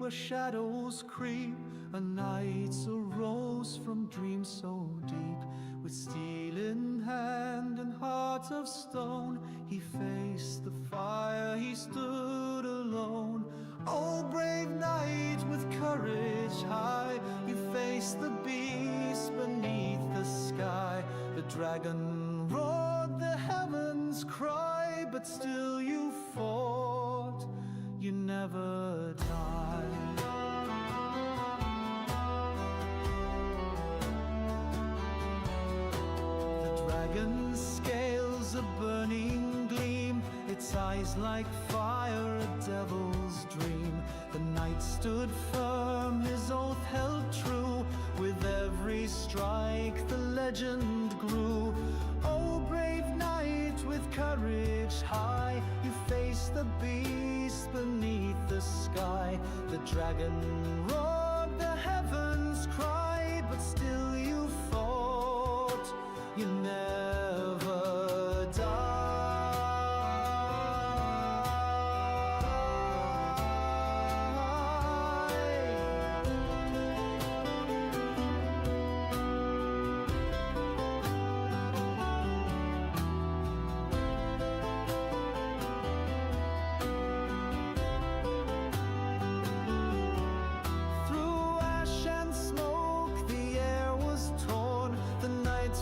where shadows creep, a night arose from dreams so deep. With steel in hand and heart of stone, he faced the fire, he stood alone. Oh, brave knight with courage high, you faced the beast beneath the sky. The dragon roared, the heavens cried, but still you fought, you never died. The dragon's scales a burning gleam, its eyes like fire, a devil's dream. The knight stood firm, his oath held true. With every strike the legend grew. Oh, brave knight with courage high, you faced the beast beneath the sky. The dragon roared, the heavens cried, but still you fought, you never died.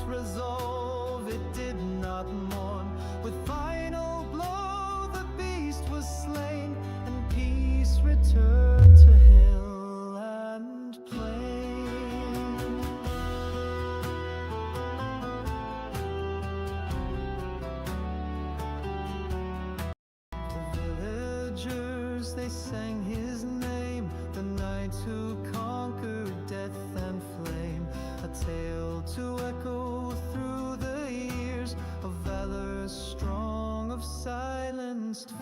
Resolve, it did not mourn. With final blow the beast was slain, and peace returned to hill and plain. The villagers, they sang his name, the knight who conquered death and flame. A tale to echo through the years, of valor strong, of silenced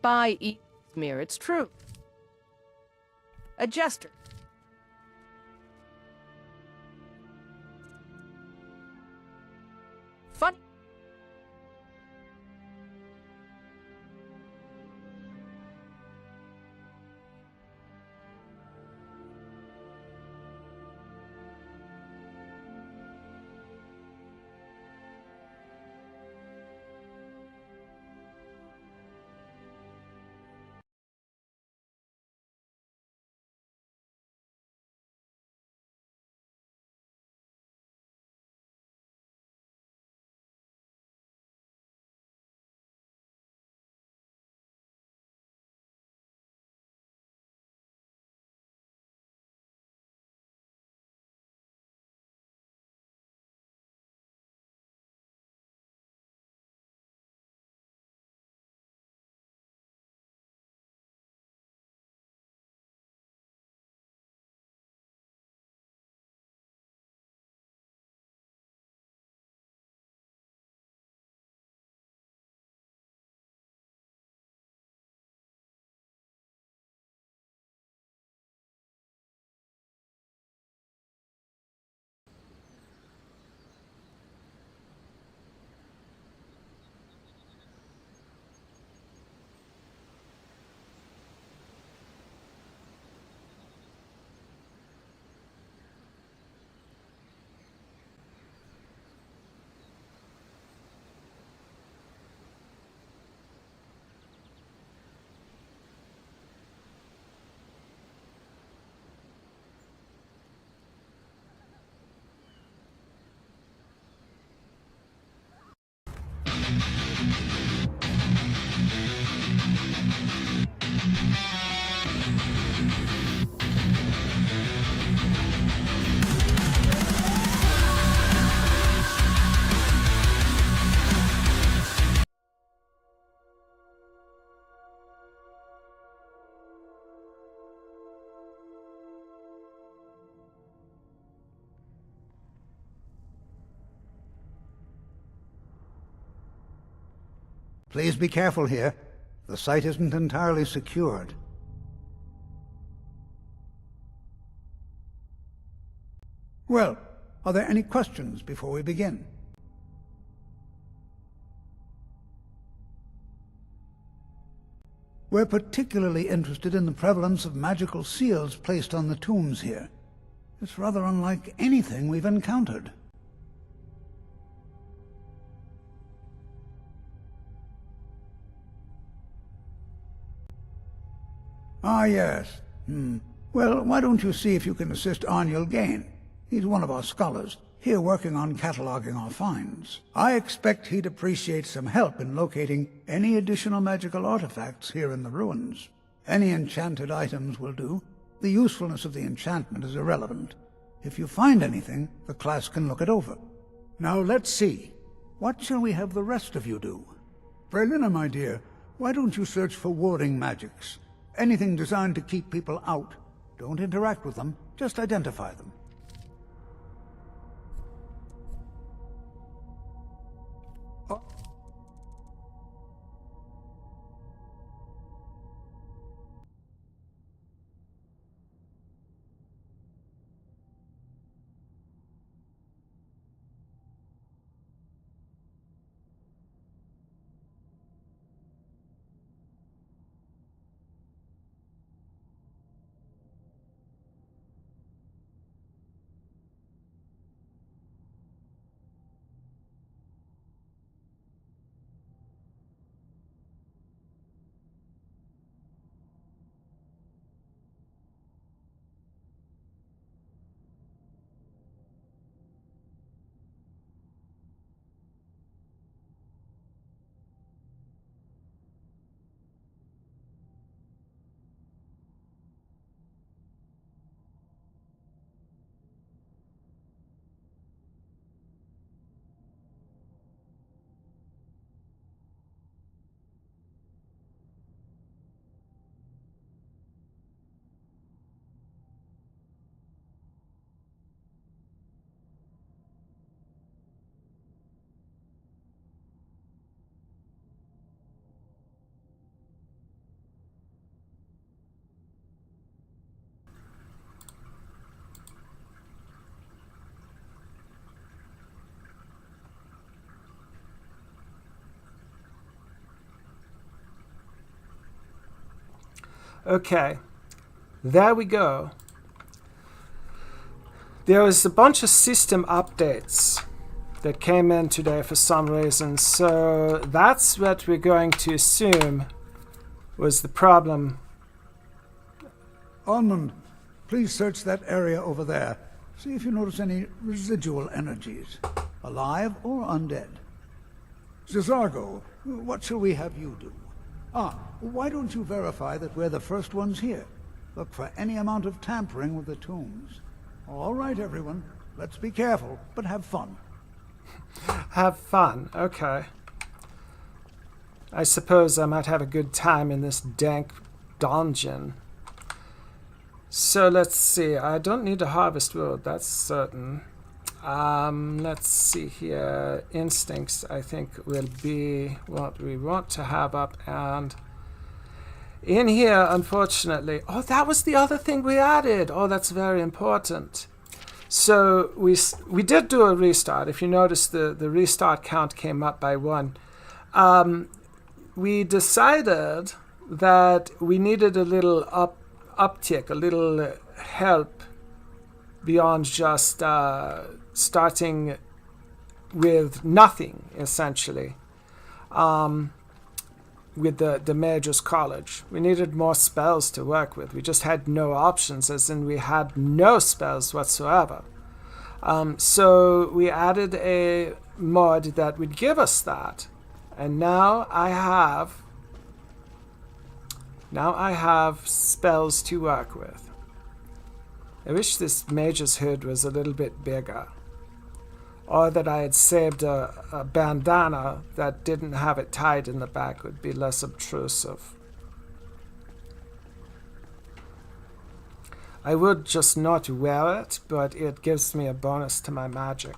by Izmir, it's true. A jester. Funny. Please be careful here. The site isn't entirely secured. Well, are there any questions before we begin? We're particularly interested in the prevalence of magical seals placed on the tombs here. It's rather unlike anything we've encountered. Ah, yes. Well, why don't you see if you can assist Arniel Gain? He's one of our scholars, here working on cataloging our finds. I expect he'd appreciate some help in locating any additional magical artifacts here in the ruins. Any enchanted items will do. The usefulness of the enchantment is irrelevant. If you find anything, the class can look it over. Now let's see. What shall we have the rest of you do? Brelina, my dear, why don't you search for warding magics? Anything designed to keep people out. Don't interact with them, just identify them. Okay, there we go. There was a bunch of system updates that came in today for some reason, so that's what we're going to assume was the problem. Almond, please search that area over there. See if you notice any residual energies, alive or undead. Zizargo, what shall we have you do? Why don't you verify that we're the first ones here? Look for any amount of tampering with the tombs. All right, everyone. Let's be careful, but have fun. Have fun, okay. I suppose I might have a good time in this dank dungeon. So let's see. I don't need to harvest wood, that's certain. Let's see here. Instincts, I think, will be what we want to have up. And in here, unfortunately... Oh, that was the other thing we added. Oh, that's very important. So we did do a restart. If you notice, the restart count came up by 1. We decided that we needed a little uptick, a little help beyond just starting with nothing, essentially, with the Mage's College. We needed more spells to work with. We just had no options, as in we had no spells whatsoever. So we added a mod that would give us that. And now I have spells to work with. I wish this Mage's hood was a little bit bigger. Or that I had saved a bandana that didn't have it tied in the back would be less obtrusive. I would just not wear it, but it gives me a bonus to my magic.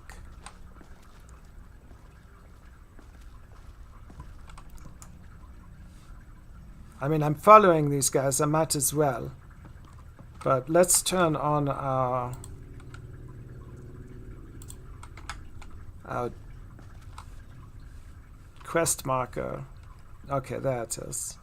I mean, I'm following these guys. I might as well. But let's turn on our quest marker. Okay, there it is.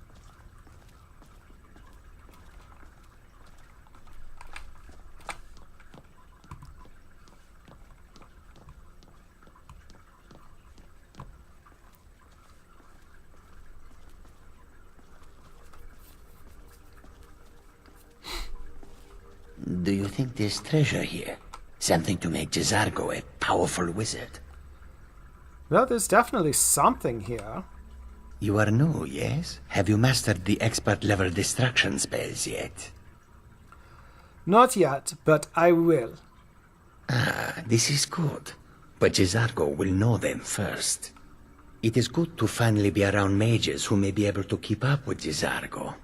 Do you think there's treasure here? Something to make Jezargo a powerful wizard? Well, there's definitely something here. You are new, yes? Have you mastered the expert-level destruction spells yet? Not yet, but I will. Ah, this is good. But Jezargo will know them first. It is good to finally be around mages who may be able to keep up with Jezargo.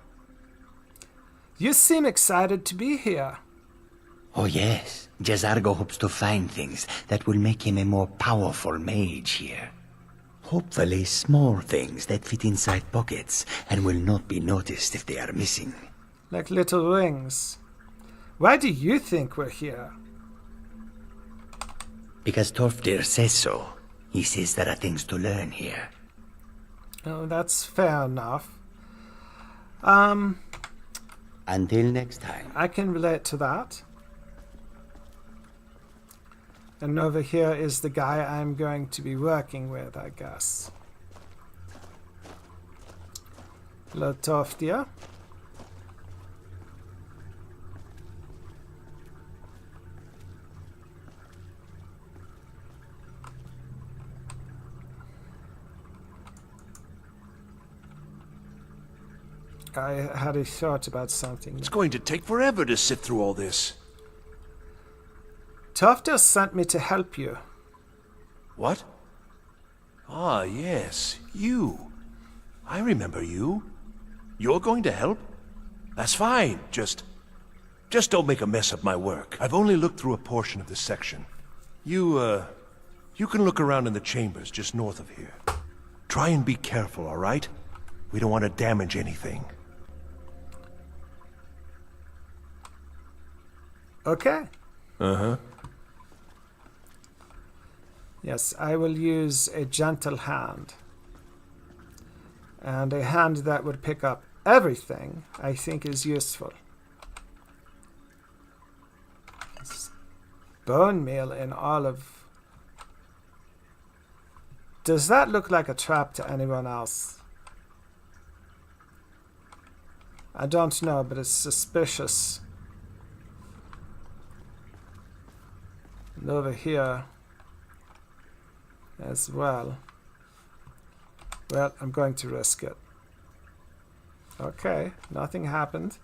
You seem excited to be here. Oh yes, Jezargo hopes to find things that will make him a more powerful mage here. Hopefully small things that fit inside pockets and will not be noticed if they are missing. Like little rings. Why do you think we're here? Because Torfdir says so. He says there are things to learn here. Oh, that's fair enough. Until next time. I can relate to that. And over here is the guy I'm going to be working with, I guess. Hello, Torfdir. I had a thought about something. It's going to take forever to sit through all this. Torfdir sent me to help you. What? Ah, yes, you. I remember you. You're going to help? That's fine. Just don't make a mess of my work. I've only looked through a portion of this section. You can look around in the chambers just north of here. Try and be careful, all right? We don't want to damage anything. Okay. Uh-huh. Yes, I will use a gentle hand. And a hand that would pick up everything, I think, is useful. Bone meal in olive. Does that look like a trap to anyone else? I don't know, but it's suspicious. And over here as well. Well, I'm going to risk it. Okay, nothing happened.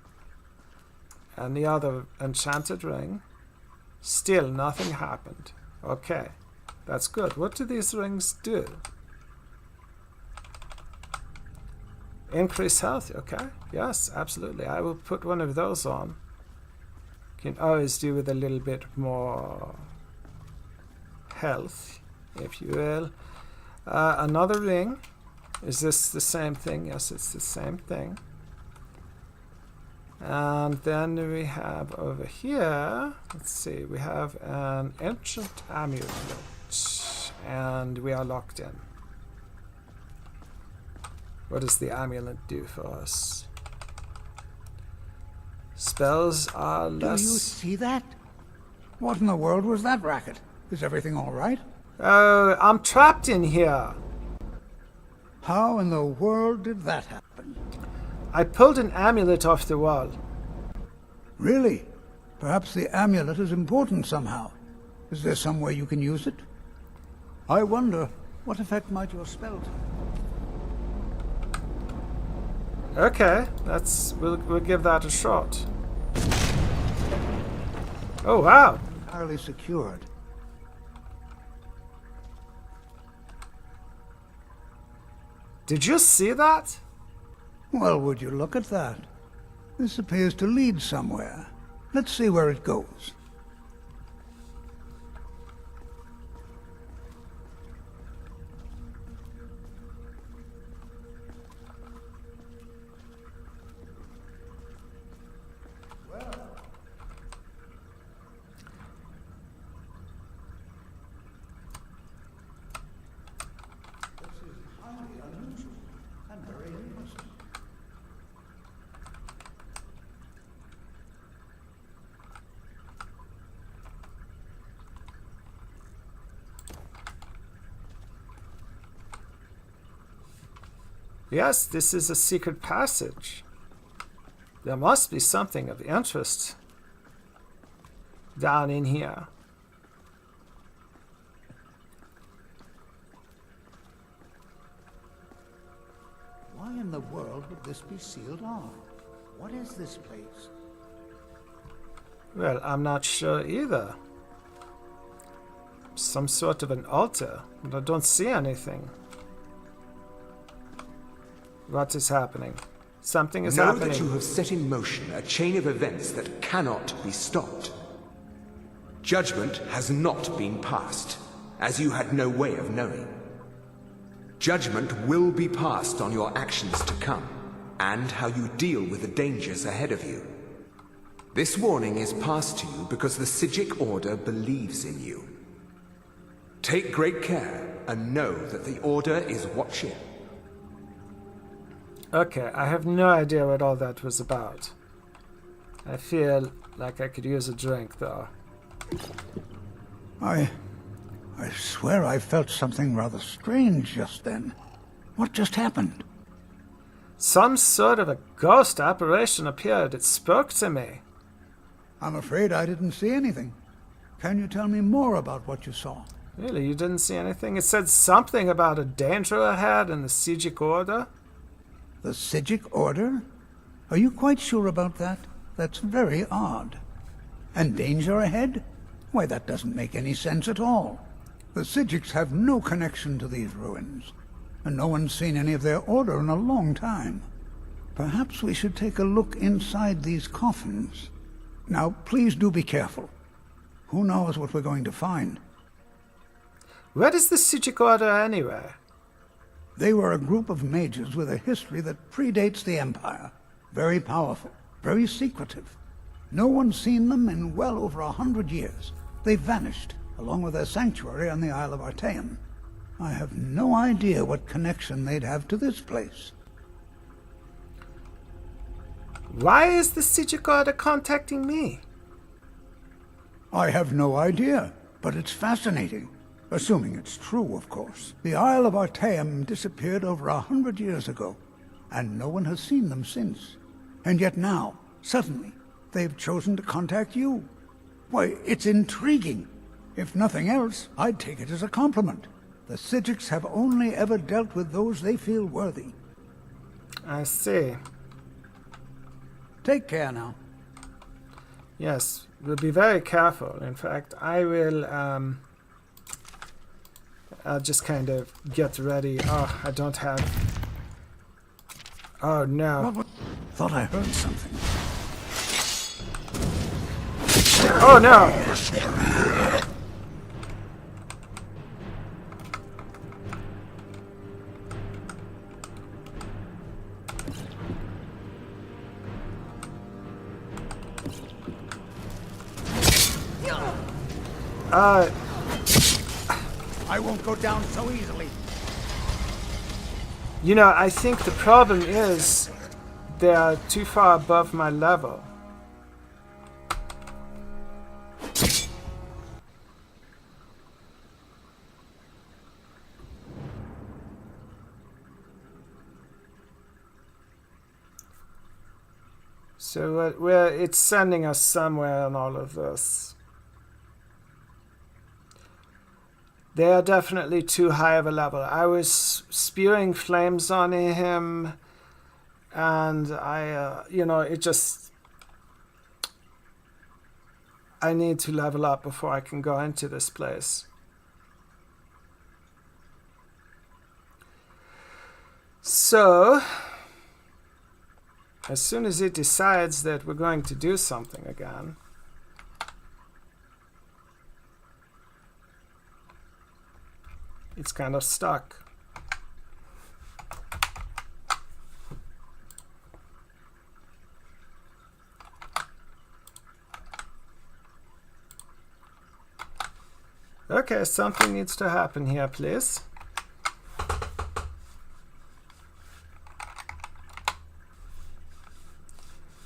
And the other enchanted ring. Still nothing happened. Okay, that's good. What do these rings do? Increase health, okay. Yes, absolutely. I will put one of those on. Can always do with a little bit more health, if you will. Another ring. Is this the same thing? Yes, it's the same thing. And then we have over here, let's see, we have an ancient amulet. And we are locked in. What does the amulet do for us? Spells are less... Do you see that? What in the world was that racket? Is everything all right? Oh, I'm trapped in here. How in the world did that happen? I pulled an amulet off the wall. Really? Perhaps the amulet is important somehow. Is there some way you can use it? I wonder, what effect might your spell take? Okay, we'll give that a shot. Oh wow! Entirely secured. Did you see that? Well, would you look at that? This appears to lead somewhere. Let's see where it goes. Yes, this is a secret passage. There must be something of interest down in here. Why in the world would this be sealed off? What is this place? Well, I'm not sure either. Some sort of an altar, but I don't see anything. What is happening? Something is Know happening. that you have set in motion a chain of events that cannot be stopped. Judgment has not been passed, as you had no way of knowing. Judgment will be passed on your actions to come, and how you deal with the dangers ahead of you. This warning is passed to you because the Psijic Order believes in you. Take great care, and know that the Order is watching. Okay, I have no idea what all that was about. I feel like I could use a drink, though. I swear I felt something rather strange just then. What just happened? Some sort of a ghost apparition appeared. It spoke to me. I'm afraid I didn't see anything. Can you tell me more about what you saw? Really, you didn't see anything? It said something about a danger ahead in the Psijic Order. The Psijic Order? Are you quite sure about that? That's very odd. And danger ahead? Why, that doesn't make any sense at all. The Psijics have no connection to these ruins, and no one's seen any of their order in a long time. Perhaps we should take a look inside these coffins. Now, please do be careful. Who knows what we're going to find? Where is the Psijic Order anyway? They were a group of mages with a history that predates the Empire. Very powerful, very secretive. No one's seen them in well over 100 years. They vanished, along with their sanctuary on the Isle of Artaeum. I have no idea what connection they'd have to this place. Why is the Psijic Order contacting me? I have no idea, but it's fascinating. Assuming it's true, of course. The Isle of Artaeum disappeared over 100 years ago, and no one has seen them since. And yet now, suddenly, they've chosen to contact you. Why, it's intriguing. If nothing else, I'd take it as a compliment. The Psijics have only ever dealt with those they feel worthy. I see. Take care now. Yes, we'll be very careful. In fact, I will, I'll just kind of get ready. Oh, I don't have... Oh, no. What? Thought I heard something. Oh, no! I won't go down so easily. You know, I think the problem is they are too far above my level. So it's sending us somewhere in all of this. They are definitely too high of a level. I was spewing flames on him, and it just... I need to level up before I can go into this place. So, as soon as it decides that we're going to do something again, it's kind of stuck. Okay, something needs to happen here, please.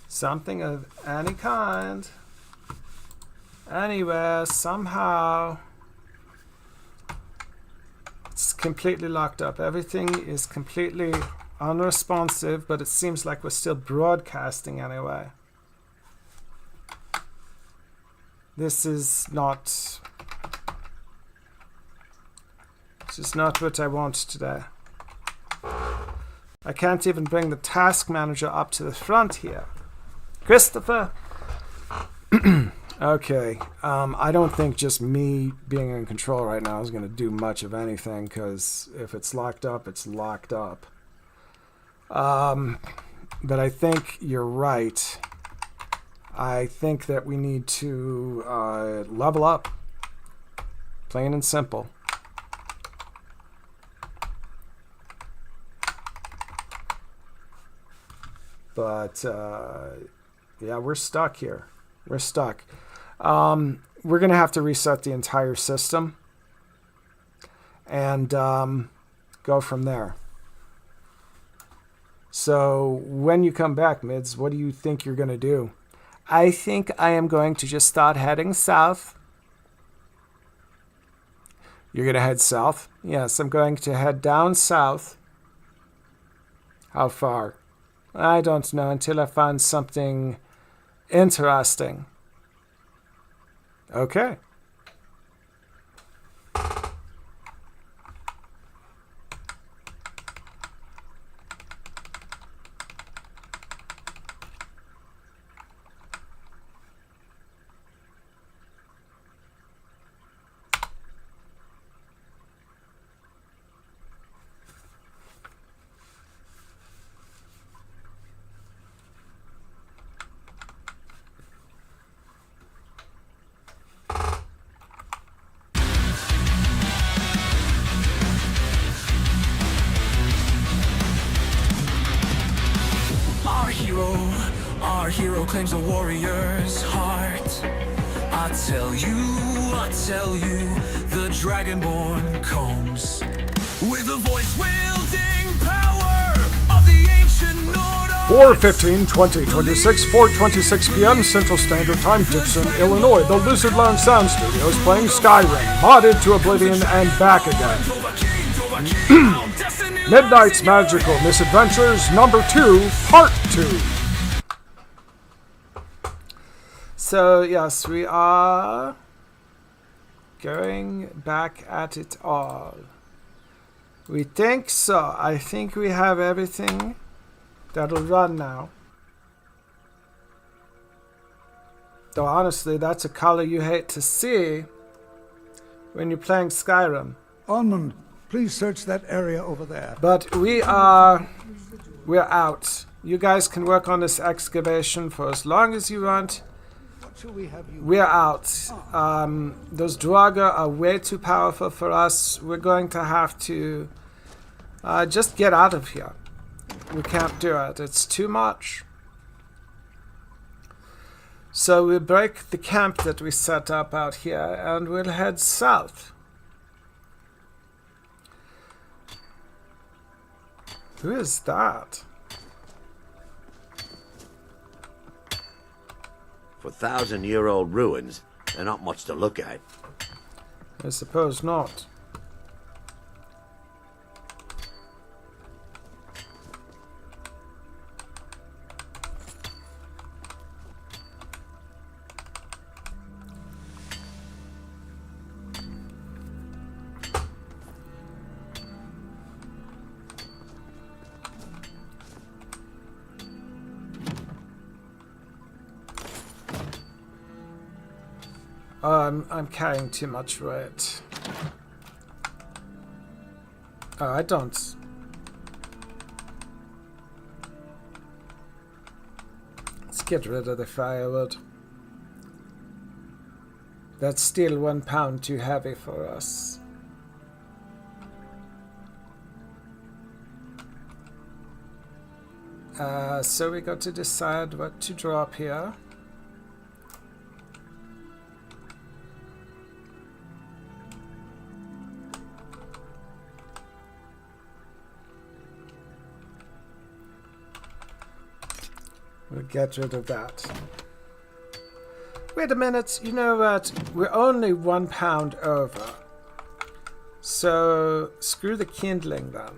Something of any kind. Anywhere, somehow. It's completely locked up. Everything is completely unresponsive, but it seems like we're still broadcasting anyway. This is not what I want today. I can't even bring the task manager up to the front here. Christopher! Okay, I don't think just me being in control right now is going to do much of anything, because if it's locked up, it's locked up. But I think you're right. I think that we need to level up. Plain and simple. But, yeah, we're stuck here. We're stuck. We're going to have to reset the entire system and go from there. So when you come back, Mids, what do you think you're going to do? I think I am going to just start heading south. You're going to head south? Yes, I'm going to head down south. How far? I don't know until I find something interesting. Okay. Our hero claims a warrior's heart. I tell you, the Dragonborn comes with the voice-wielding power of the ancient Nord. 4/15/2026, 4:26 p.m. Central Standard Time, Dixon, Illinois. The Lizardland Sound Studios playing Skyrim, modded to Oblivion and back again. Midnight's Magical Misadventures number 2, part 2. So, yes, we are going back at it all. We think so. I think we have everything that'll run now. Though, honestly, that's a color you hate to see when you're playing Skyrim. Almond, please search that area over there. But we're out. You guys can work on this excavation for as long as you want. We're out. Those Draugr are way too powerful for us. We're going to have to just get out of here. We can't do it. It's too much. So we'll break the camp that we set up out here and we'll head south. Who is that? For 1,000-year-old ruins, they're not much to look at. I suppose not. I'm carrying too much weight. Oh, I don't. Let's get rid of the firewood. That's still 1 pound too heavy for us. So we got to decide what to drop here. We'll get rid of that. Wait a minute, you know what? We're only 1 pound over. So, screw the kindling then.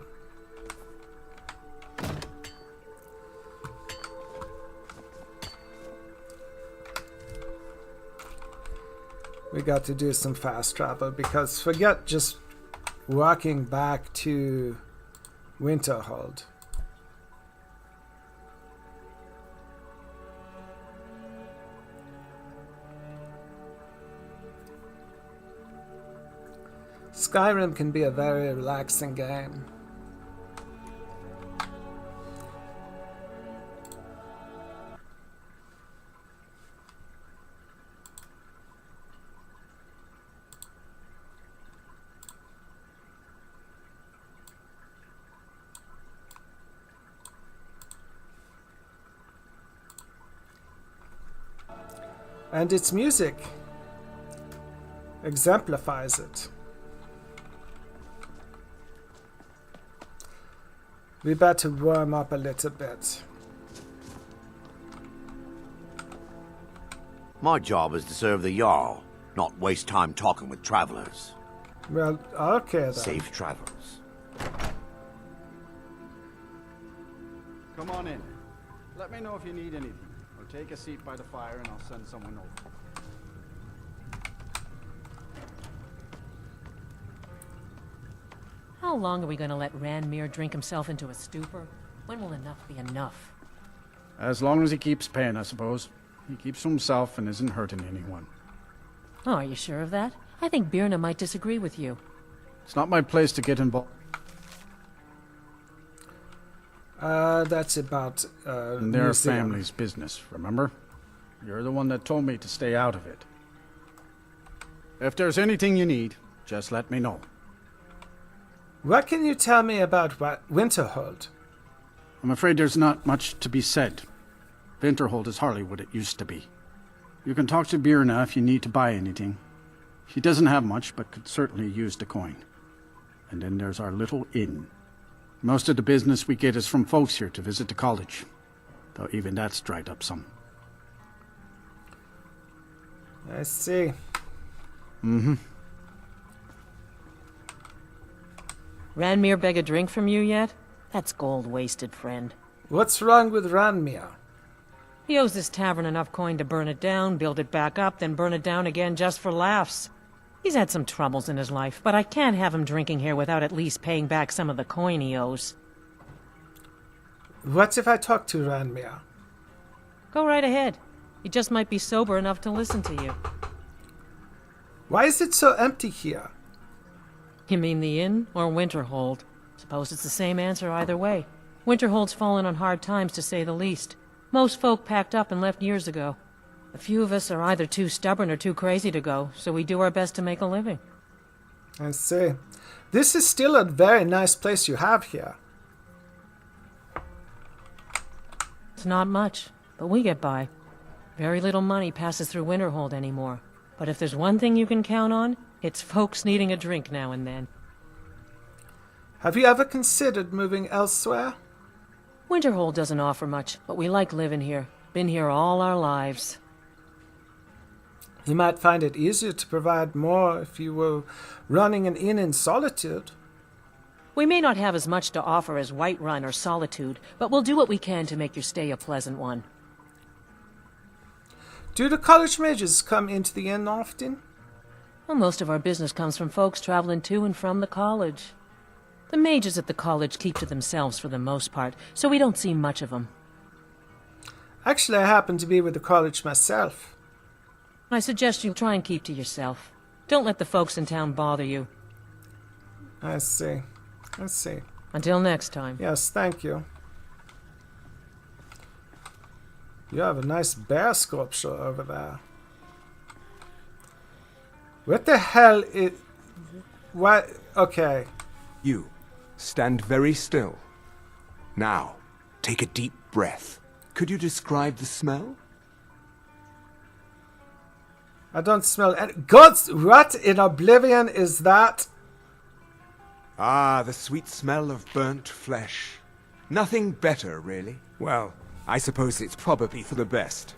we got to do some fast travel, because forget just walking back to Winterhold. Skyrim can be a very relaxing game. And its music exemplifies it. We better warm up a little bit. My job is to serve the Jarl, not waste time talking with travelers. Well, okay then. Safe travels. Come on in. Let me know if you need anything, or take a seat by the fire and I'll send someone over. How long are we going to let Ranmir drink himself into a stupor? When will enough be enough? As long as he keeps paying, I suppose. He keeps to himself and isn't hurting anyone. Oh, are you sure of that? I think Birna might disagree with you. It's not my place to get involved. That's about In their museum. family's business, remember? You're the one that told me to stay out of it. If there's anything you need, just let me know. What can you tell me about Winterhold? I'm afraid there's not much to be said. Winterhold is hardly what it used to be. You can talk to Birna if you need to buy anything. She doesn't have much, but could certainly use the coin. And then there's our little inn. Most of the business we get is from folks here to visit the college, though even that's dried up some. I see. Mm-hmm. Ranmir beg a drink from you yet? That's gold wasted, friend. What's wrong with Ranmir? He owes this tavern enough coin to burn it down, build it back up, then burn it down again just for laughs. He's had some troubles in his life, but I can't have him drinking here without at least paying back some of the coin he owes. What if I talk to Ranmir? Go right ahead. He just might be sober enough to listen to you. Why is it so empty here? You mean the inn or Winterhold? Suppose it's the same answer either way. Winterhold's fallen on hard times, to say the least. Most folk packed up and left years ago. A few of us are either too stubborn or too crazy to go, so we do our best to make a living. I see. This is still a very nice place you have here. It's not much, but we get by. Very little money passes through Winterhold anymore. But if there's one thing you can count on, it's folks needing a drink now and then. Have you ever considered moving elsewhere? Winterhold doesn't offer much, but we like living here. Been here all our lives. You might find it easier to provide more if you were running an inn in Solitude. We may not have as much to offer as Whiterun or Solitude, but we'll do what we can to make your stay a pleasant one. Do the college mages come into the inn often? Well, most of our business comes from folks traveling to and from the college. The mages at the college keep to themselves for the most part, so we don't see much of them. Actually, I happen to be with the college myself. I suggest you try and keep to yourself. Don't let the folks in town bother you. I see. I see. Until next time. Yes, thank you. You have a nice bear sculpture over there. What the hell is... What? Okay. You stand very still. Now, take a deep breath. Could you describe the smell? I don't smell any... Gods, what in Oblivion is that? Ah, the sweet smell of burnt flesh. Nothing better, really. Well, I suppose it's probably for the best.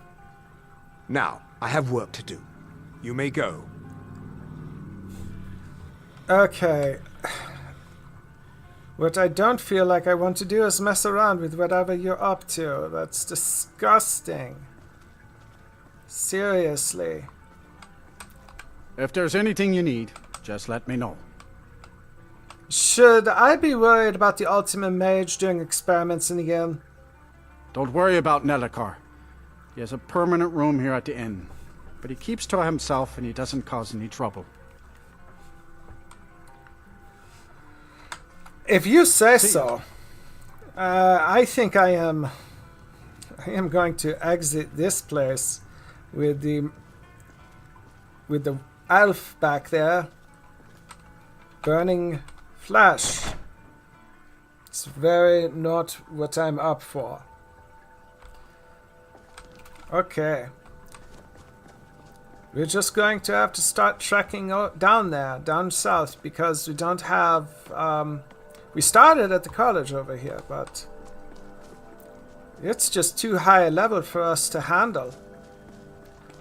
Now, I have work to do. You may go. Okay. What I don't feel like I want to do is mess around with whatever you're up to. That's disgusting. Seriously. If there's anything you need, just let me know. Should I be worried about the Ultimate Mage doing experiments in the game? Don't worry about Nellikar. He has a permanent room here at the inn. But he keeps to himself and he doesn't cause any trouble. If you say so. I think I am going to exit this place with the elf back there burning flesh. It's very not what I'm up for. Okay. We're just going to have to start trekking down there, down south, because we don't have... we started at the college over here, but it's just too high a level for us to handle.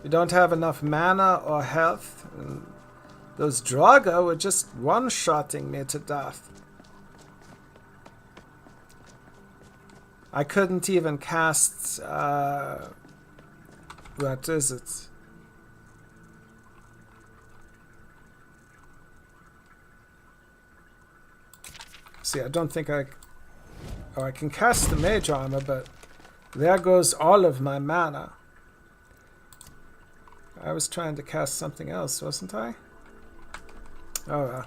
We don't have enough mana or health. And those Draugr were just one-shotting me to death. I couldn't even cast... what is it? See, I don't think I... Oh, I can cast the mage armor, but there goes all of my mana. I was trying to cast something else, wasn't I? Oh, well.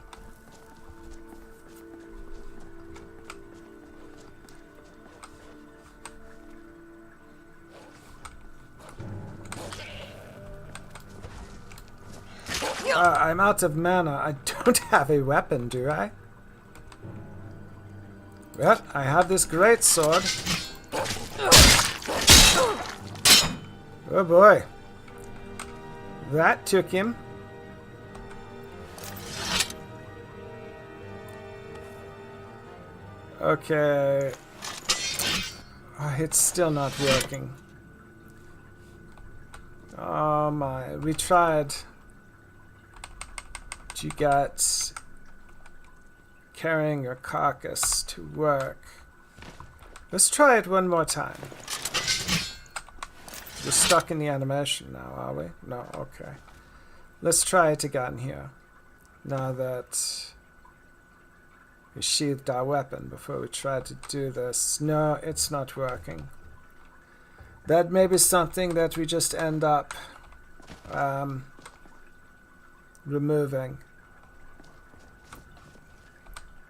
I'm out of mana. I don't have a weapon, do I? Well, I have this great sword. Oh boy. That took him. Okay. Oh, it's still not working. Oh my. We tried to get carrying a carcass to work. Let's try it one more time. We're stuck in the animation now, are we? No, okay. Let's try it again here. Now that we sheathed our weapon before we try to do this. No, it's not working. That may be something that we just end up removing.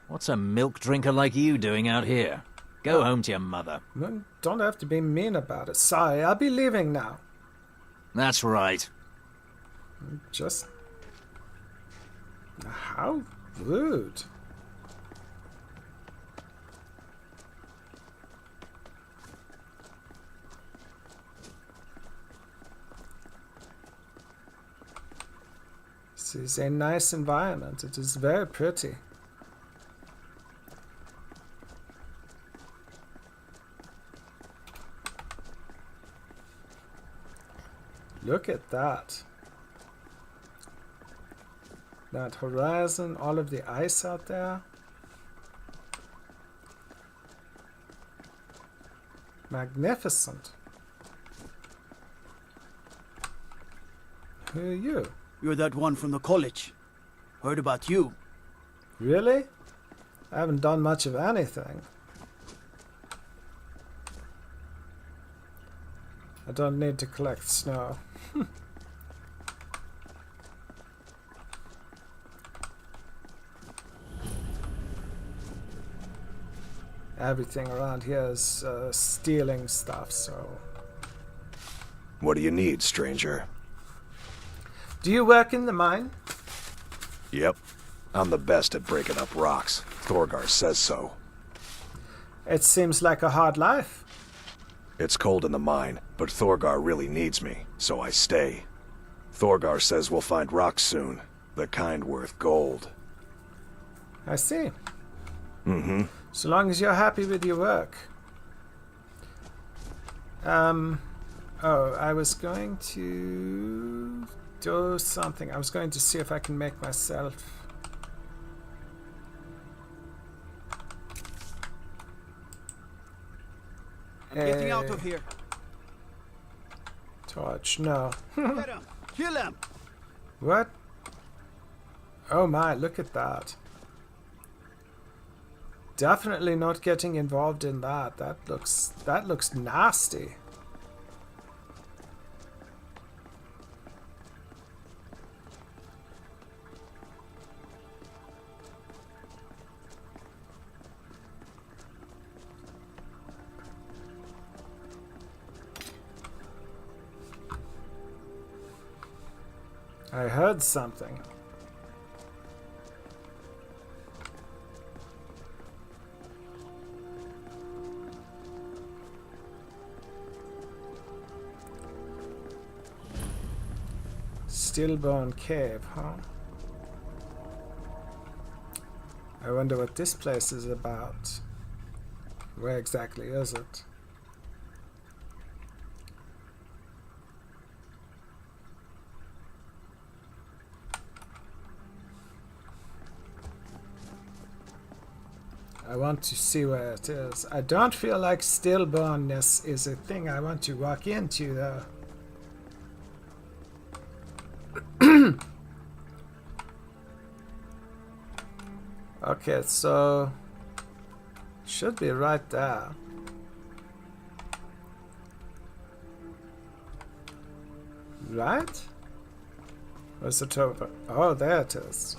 What's a milk drinker like you doing out here? Go home to your mother. Don't have to be mean about it. Sorry, I'll be leaving now. That's right. Just... How rude. This is a nice environment. It is very pretty. Look at that. That horizon, all of the ice out there. Magnificent. Who are you? You're that one from the college. Heard about you. Really? I haven't done much of anything. I don't need to collect snow. Everything around here is stealing stuff, so... What do you need, stranger? Do you work in the mine? Yep. I'm the best at breaking up rocks. Thorgar says so. It seems like a hard life. It's cold in the mine, but Thorgar really needs me, so I stay. Thorgar says we'll find rocks soon, the kind worth gold. I see. Mm-hmm. So long as you're happy with your work. Oh, I was going to do something. I was going to see if I can make myself... Getting out of here. Torch, no. Get him! Kill him! What? Oh my, look at that. Definitely not getting involved in that. That looks nasty. I heard something. Stillbone Cave, huh? I wonder what this place is about. Where exactly is it? I want to see where it is. I don't feel like stillbornness is a thing I want to walk into, though. Okay, so should be right there. Right? Where's it over? Oh, there it is.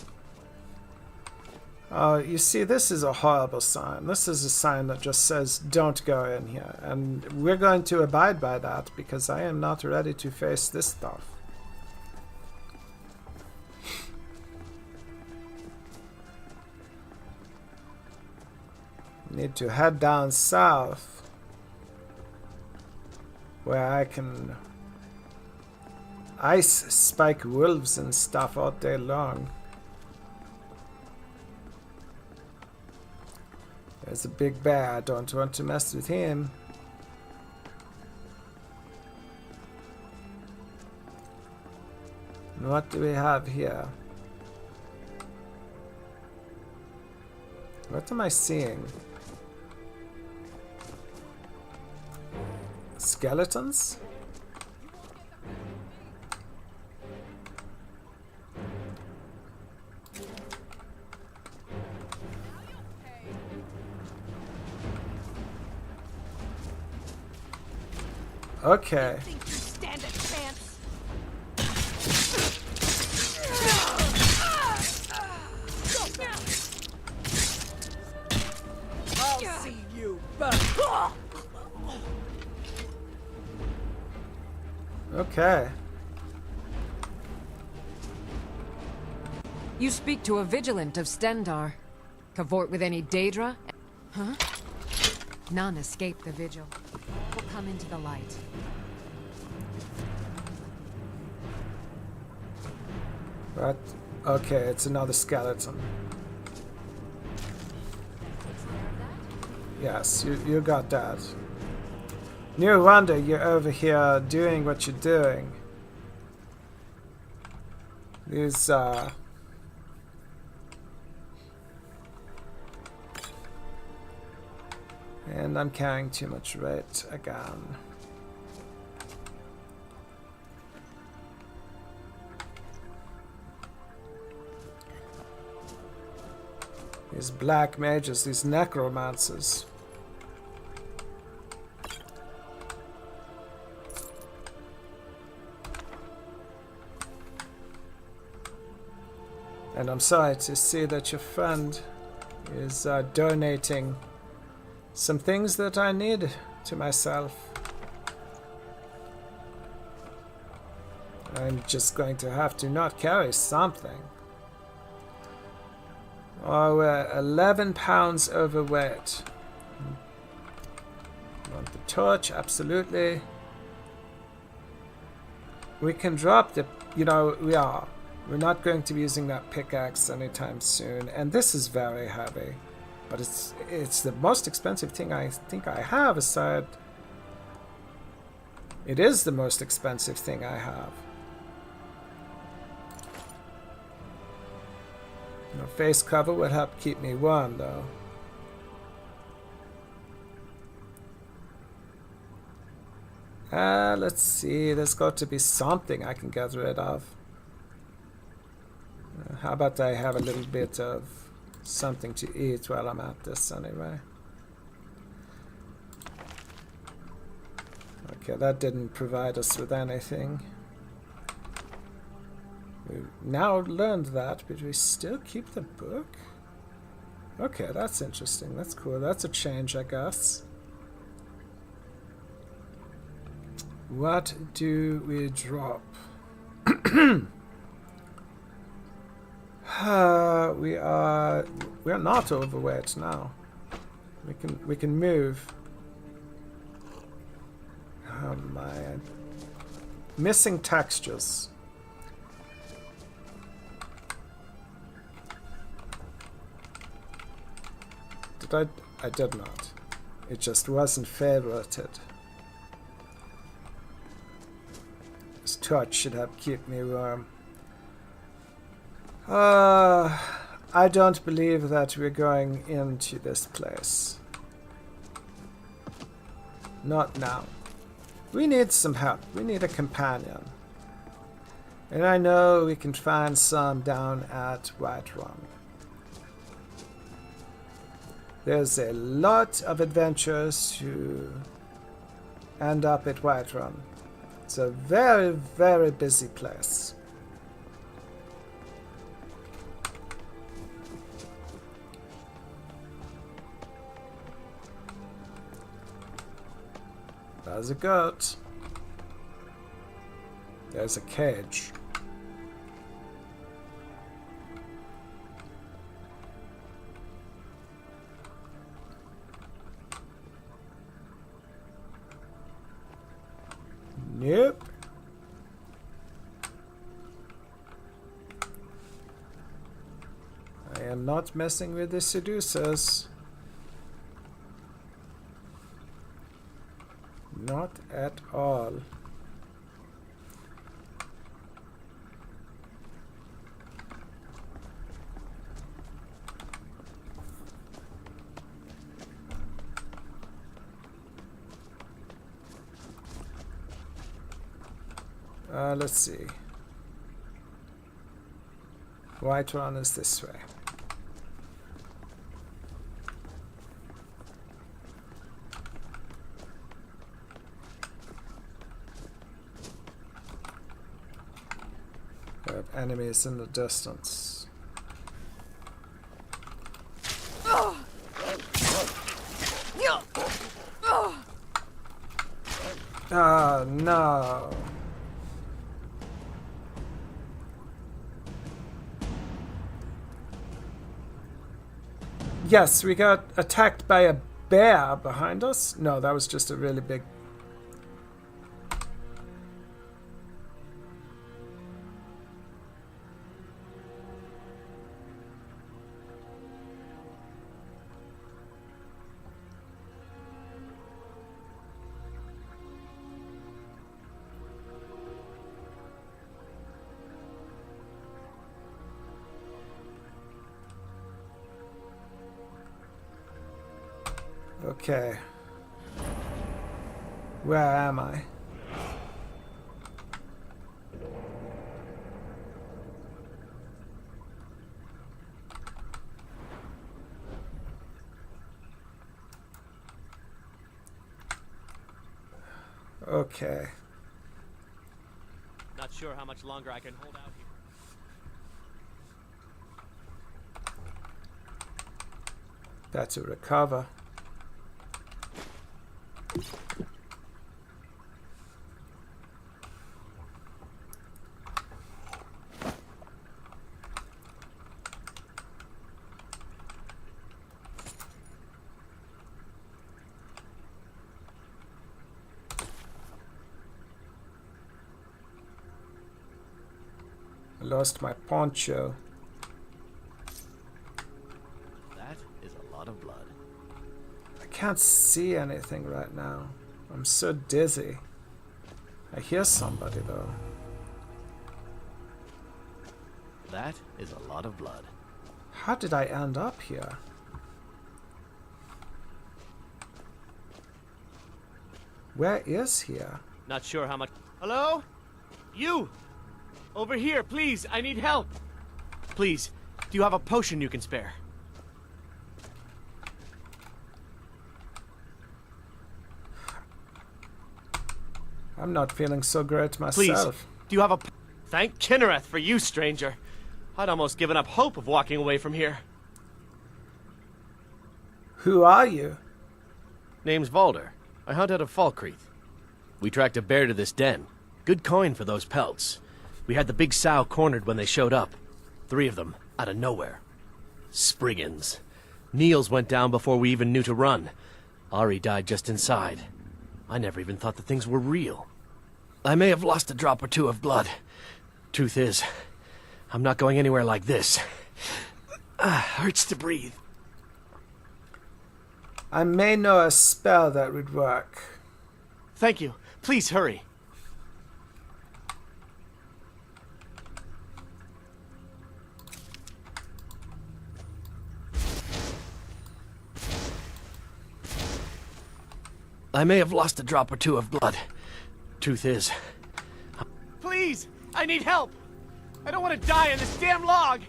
Oh, you see, this is a horrible sign. This is a sign that just says, don't go in here. And we're going to abide by that, because I am not ready to face this stuff. Need to head down south, where I can ice spike wolves and stuff all day long. There's a big bear. I don't want to mess with him. And what do we have here? What am I seeing? Skeletons? Okay. Stand a chance. I'll see you back. Okay. You speak to a vigilant of Stendar. Cavort with any Daedra? Huh? None escape the vigil. Will come into the light. But okay, it's another skeleton. Yes, you got that. No wonder you're over here doing what you're doing. These and I'm carrying too much weight again. These black mages, these necromancers. And I'm sorry to see that your friend is donating some things that I need to myself. I'm just going to have to not carry something. Oh, we're 11 pounds overweight. Want the torch? Absolutely. We can drop the... You know, we are. We're not going to be using that pickaxe anytime soon. And this is very heavy. But it's the most expensive thing I think I have aside... It is the most expensive thing I have. You know, face cover would help keep me warm, though. Let's see. There's got to be something I can get rid of. How about I have a little bit of something to eat while I'm at this anyway? Okay, that didn't provide us with anything. We now learned that, but we still keep the book? Okay, that's interesting. That's cool. That's a change, I guess. What do we drop? We are not overweight now. We can move. Oh my. Missing textures. I did not. It just wasn't favorited. This torch should have kept me warm. I don't believe that we're going into this place. Not now. We need some help. We need a companion. And I know we can find some down at Whiterun. There's a lot of adventurers who end up at Whiterun. It's a very, very busy place. There's a goat. There's a cage. Nope. I am not messing with the seducers. Not at all. Let's see. Whiterun is this way. There are enemies in the distance. Oh no. Yes, we got attacked by a bear behind us. No, that was just a really big... Okay. Where am I? Okay. Not sure how much longer I can hold out here. That's a recover. I lost my poncho. That is a lot of blood. I can't see anything right now. I'm so dizzy. I hear somebody though. That is a lot of blood. How did I end up here? Where is here? Not sure how much... Hello? You! Over here, please! I need help! Please, do you have a potion you can spare? I'm not feeling so great myself. Please, do you have a... Thank Kinnereth for you, stranger. I'd almost given up hope of walking away from here. Who are you? Name's Valder. I hunt out of Falkreath. We tracked a bear to this den. Good coin for those pelts. We had the big sow cornered when they showed up. 3 of them, out of nowhere. Spriggans. Niels went down before we even knew to run. Ari died just inside. I never even thought the things were real. I may have lost a drop or 2 of blood. Truth is, I'm not going anywhere like this. Hurts to breathe. I may know a spell that would work. Thank you. Please hurry. I may have lost a drop or 2 of blood. Truth is... Please! I need help! I don't want to die in this damn log!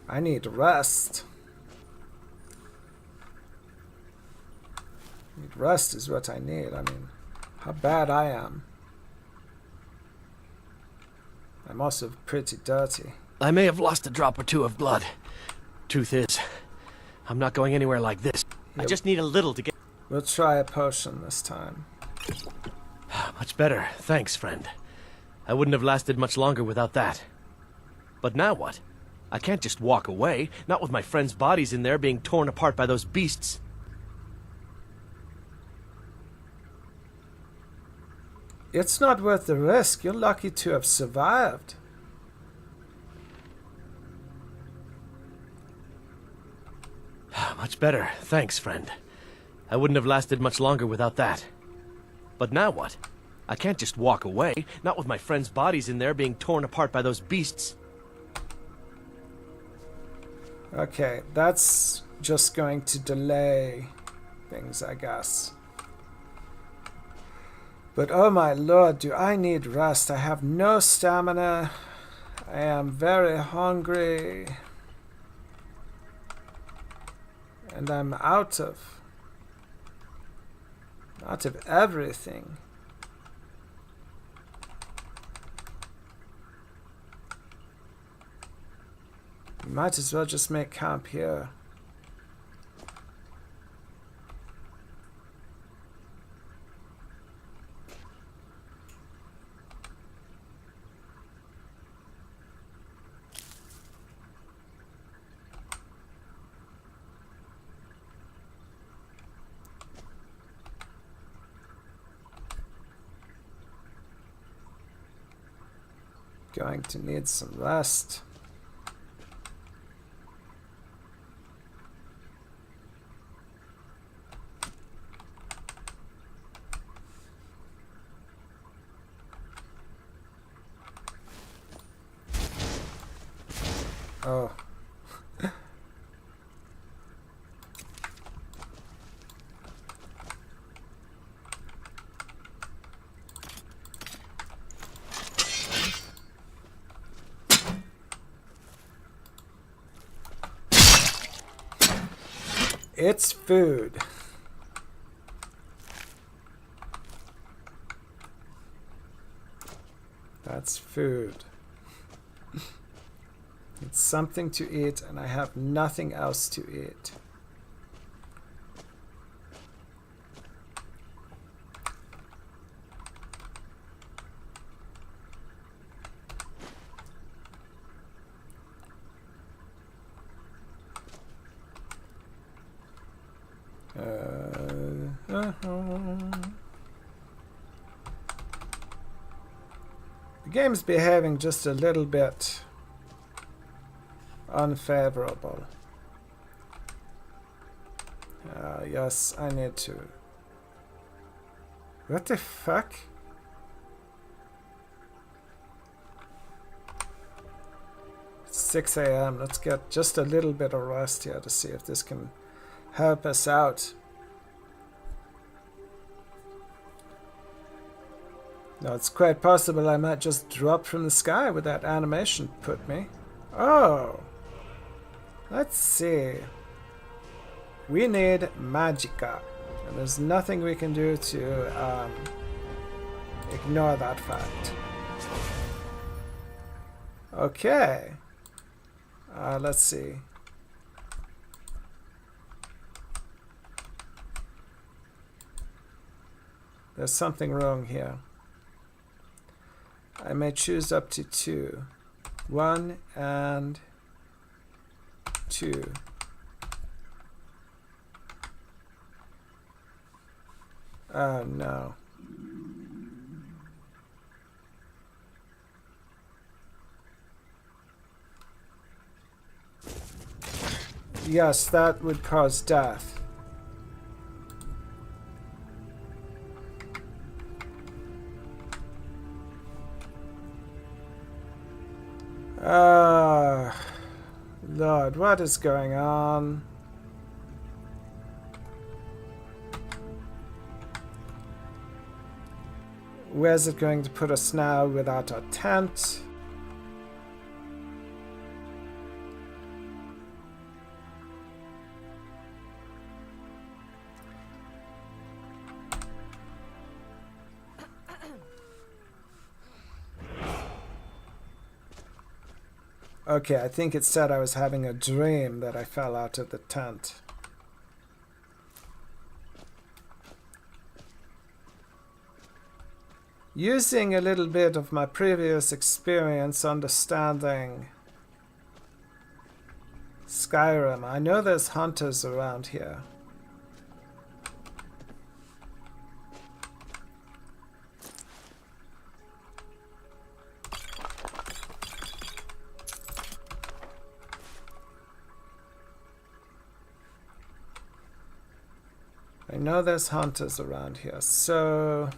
I need rest. Rest is what I need. I mean, how bad I am. I'm also pretty dirty. I may have lost a drop or 2 of blood. Truth is, I'm not going anywhere like this. I just need a little to get... We'll try a potion this time. Much better. Thanks, friend. I wouldn't have lasted much longer without that. But now what? I can't just walk away, not with my friends' bodies in there being torn apart by those beasts. It's not worth the risk. You're lucky to have survived. Much better. Thanks, friend. I wouldn't have lasted much longer without that. But now what? I can't just walk away, not with my friends' bodies in there being torn apart by those beasts. Okay, that's just going to delay things, I guess. But oh my lord, do I need rest. I have no stamina. I am very hungry. And I'm out of everything. We might as well just make camp here. Going to need some rest. Oh. It's food. That's food. It's something to eat, and I have nothing else to eat. The game's behaving just a little bit unfavorable. Yes, I need to. What the fuck? It's 6 a.m. Let's get just a little bit of rest here to see if this can help us out. No, it's quite possible I might just drop from the sky with that animation put me. Oh! Let's see. We need magicka. And there's nothing we can do to ignore that fact. Okay. Let's see. There's something wrong here. I may choose up to 2. 1 and 2. Oh no. Yes, that would cause death. Lord, what is going on? Where's it going to put us now without our tent? Okay, I think it said I was having a dream that I fell out of the tent. Using a little bit of my previous experience understanding Skyrim, I know there's hunters around here. I know there's hunters around here, so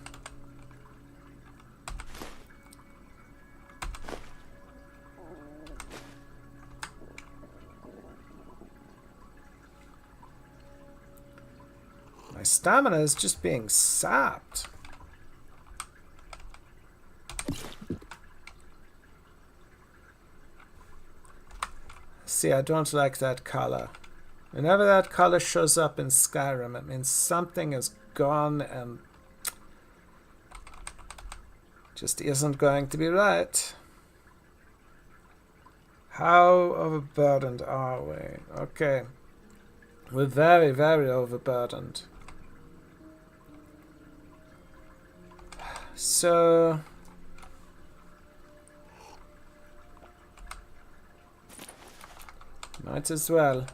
my stamina is just being sapped. See, I don't like that color. Whenever that color shows up in Skyrim, it means something is gone and just isn't going to be right. How overburdened are we? Okay. We're very, very overburdened. So might as well.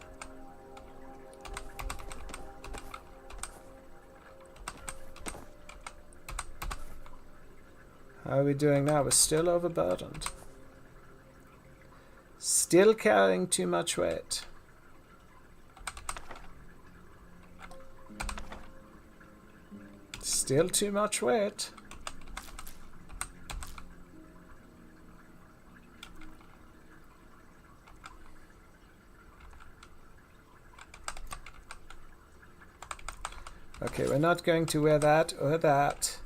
How are we doing now? We're still overburdened. Still carrying too much weight. Still too much weight. Okay, we're not going to wear that or that.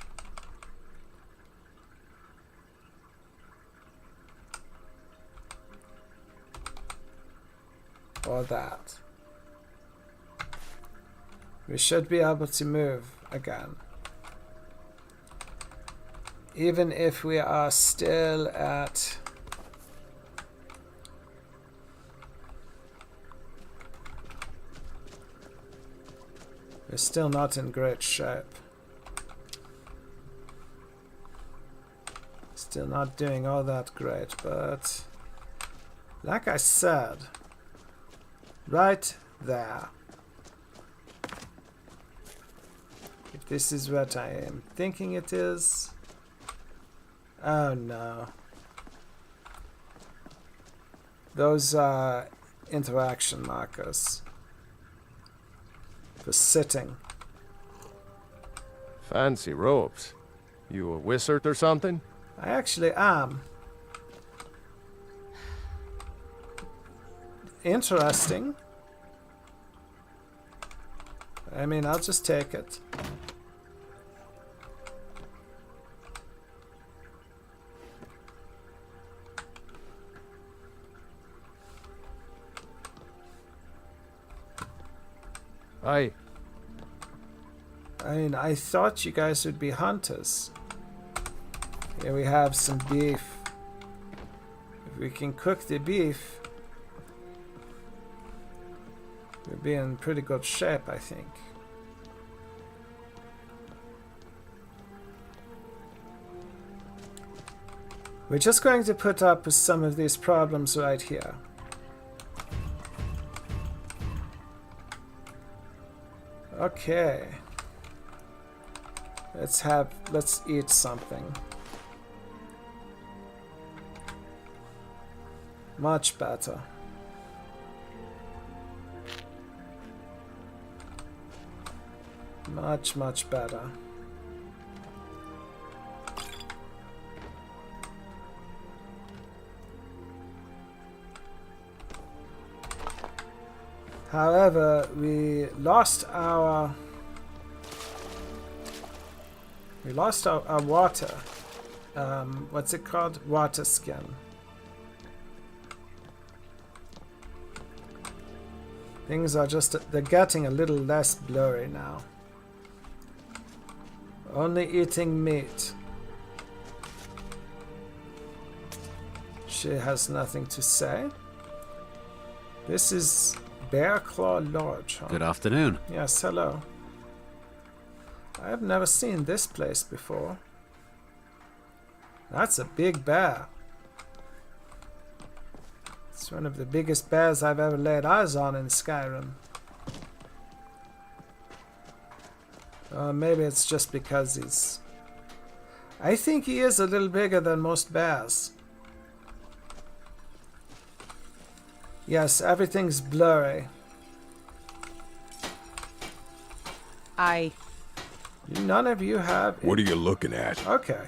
Or that. We should be able to move again. Even if we are still at we're still not in great shape. Still not doing all that great, but like I said, right there. If this is what I am thinking it is. Oh no. Those are interaction markers for sitting. Fancy robes. You a wizard or something? I actually am. Interesting. I mean, I'll just take it. Aye. I mean, I thought you guys would be hunters. Here we have some beef. If we can cook the beef, we'll be in pretty good shape, I think. We're just going to put up with some of these problems right here. Okay. Let's eat something. Much better. Much better. However, we lost our water. What's it called? Water skin. Things are they're getting a little less blurry now. Only eating meat. She has nothing to say. This is Bear Claw Lodge, huh? Good afternoon. Yes, hello. I have never seen this place before. That's a big bear. It's one of the biggest bears I've ever laid eyes on in Skyrim. Maybe it's just because he's... I think he is a little bigger than most bears. Yes, everything's blurry. None of you have... What are you looking at? Okay.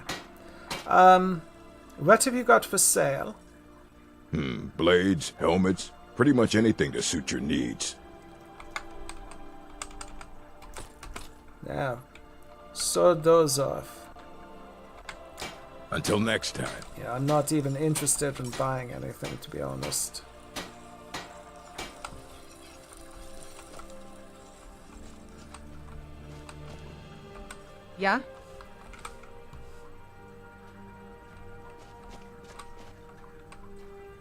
What have you got for sale? Blades, helmets, pretty much anything to suit your needs. Now, sort those off. Until next time. Yeah, I'm not even interested in buying anything, to be honest. Yeah?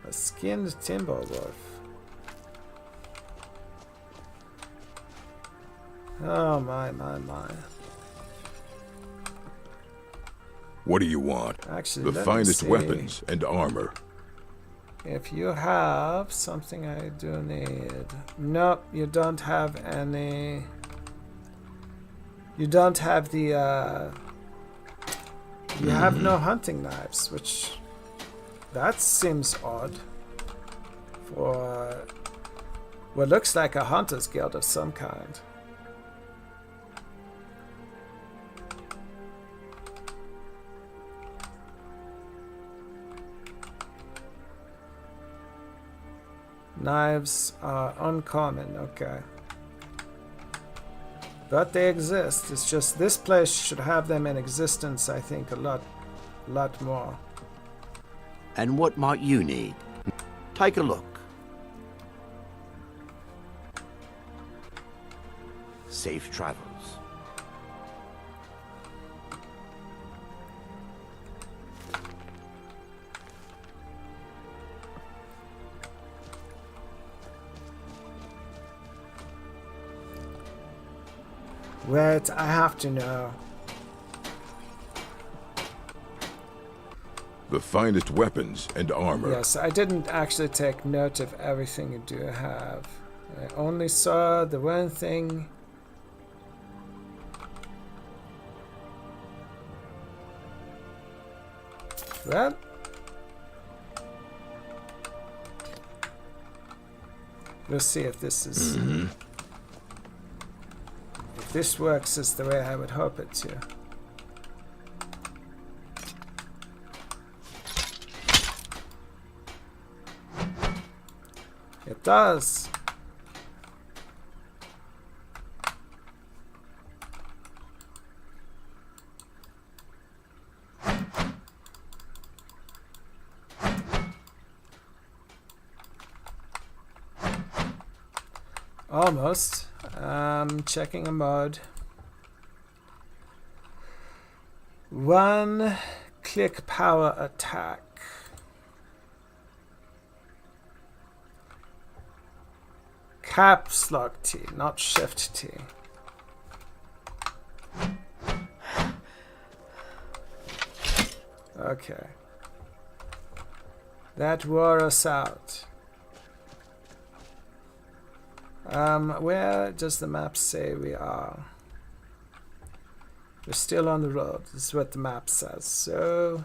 A skinned timber wolf. Oh my. What do you want? Actually, the let finest me see. weapons and armor. If you have something I do need. Nope, you don't have any. You don't have the, you have no hunting knives, which... That seems odd. For what looks like a hunter's guild of some kind. Knives are uncommon, okay. But they exist. It's just this place should have them in existence, I think, a lot more. And what might you need? Take a look. Safe travels. Wait, I have to know. The finest weapons and armor. Yes, I didn't actually take note of everything you do have. I only saw the one thing. Well, we'll see if this is... If this works as the way I would hope it to. It does. Almost. Checking a mod. 1 click power attack. Caps lock T, not shift T. Okay. That wore us out. Where does the map say we are? We're still on the road. This is what the map says. So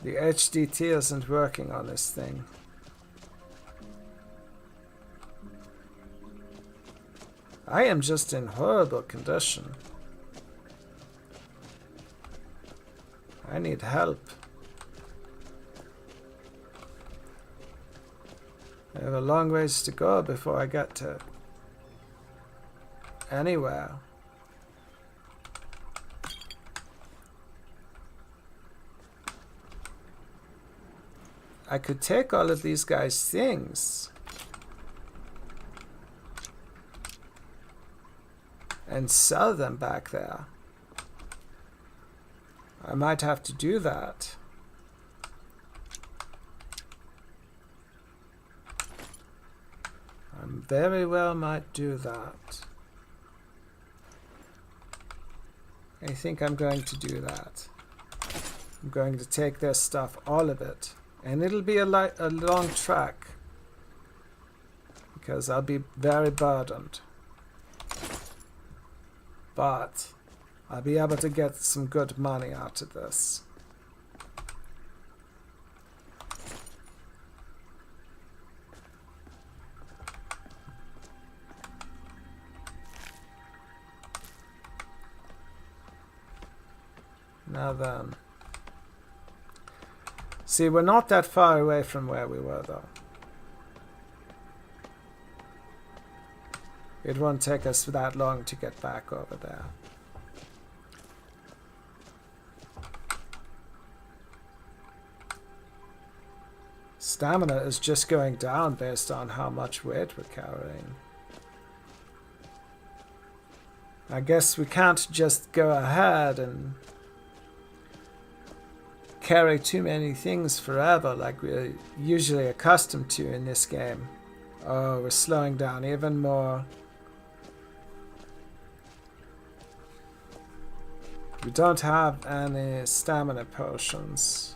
the HDT isn't working on this thing. I am just in horrible condition. I need help. I have a long ways to go before I get to anywhere. I could take all of these guys' things and sell them back there. I might have to do that. I very well might do that. I think I'm going to do that. I'm going to take their stuff, all of it. And it'll be a long trek. Because I'll be very burdened. But I'll be able to get some good money out of this. Now then. See, we're not that far away from where we were, though. It won't take us that long to get back over there. Stamina is just going down based on how much weight we're carrying. I guess we can't just go ahead and carry too many things forever like we're usually accustomed to in this game. Oh, we're slowing down even more. We don't have any stamina potions.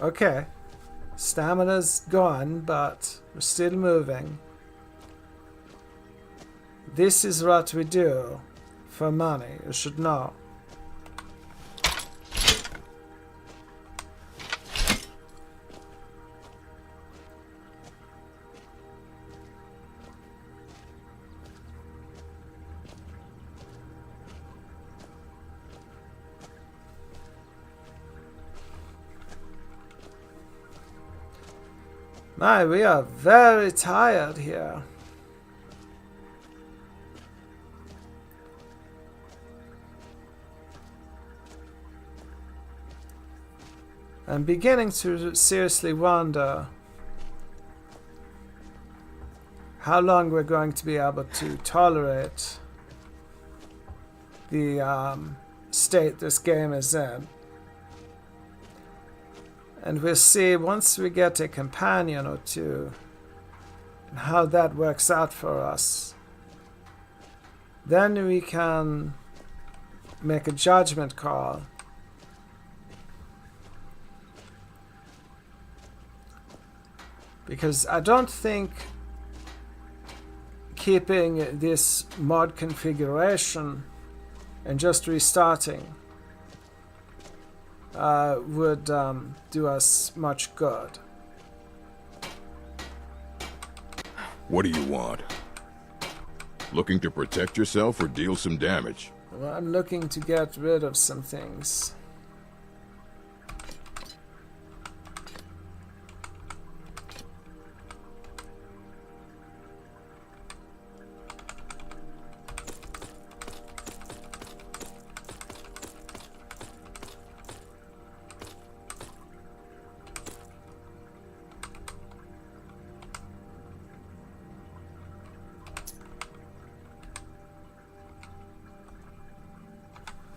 Okay. Stamina's gone, but we're still moving. This is what we do for money, you should know. My, we are very tired here. I'm beginning to seriously wonder how long we're going to be able to tolerate the state this game is in. And we'll see once we get a companion or two and how that works out for us. Then we can make a judgment call. Because I don't think keeping this mod configuration and just restarting would do us much good. What do you want? Looking to protect yourself or deal some damage? Well, I'm looking to get rid of some things.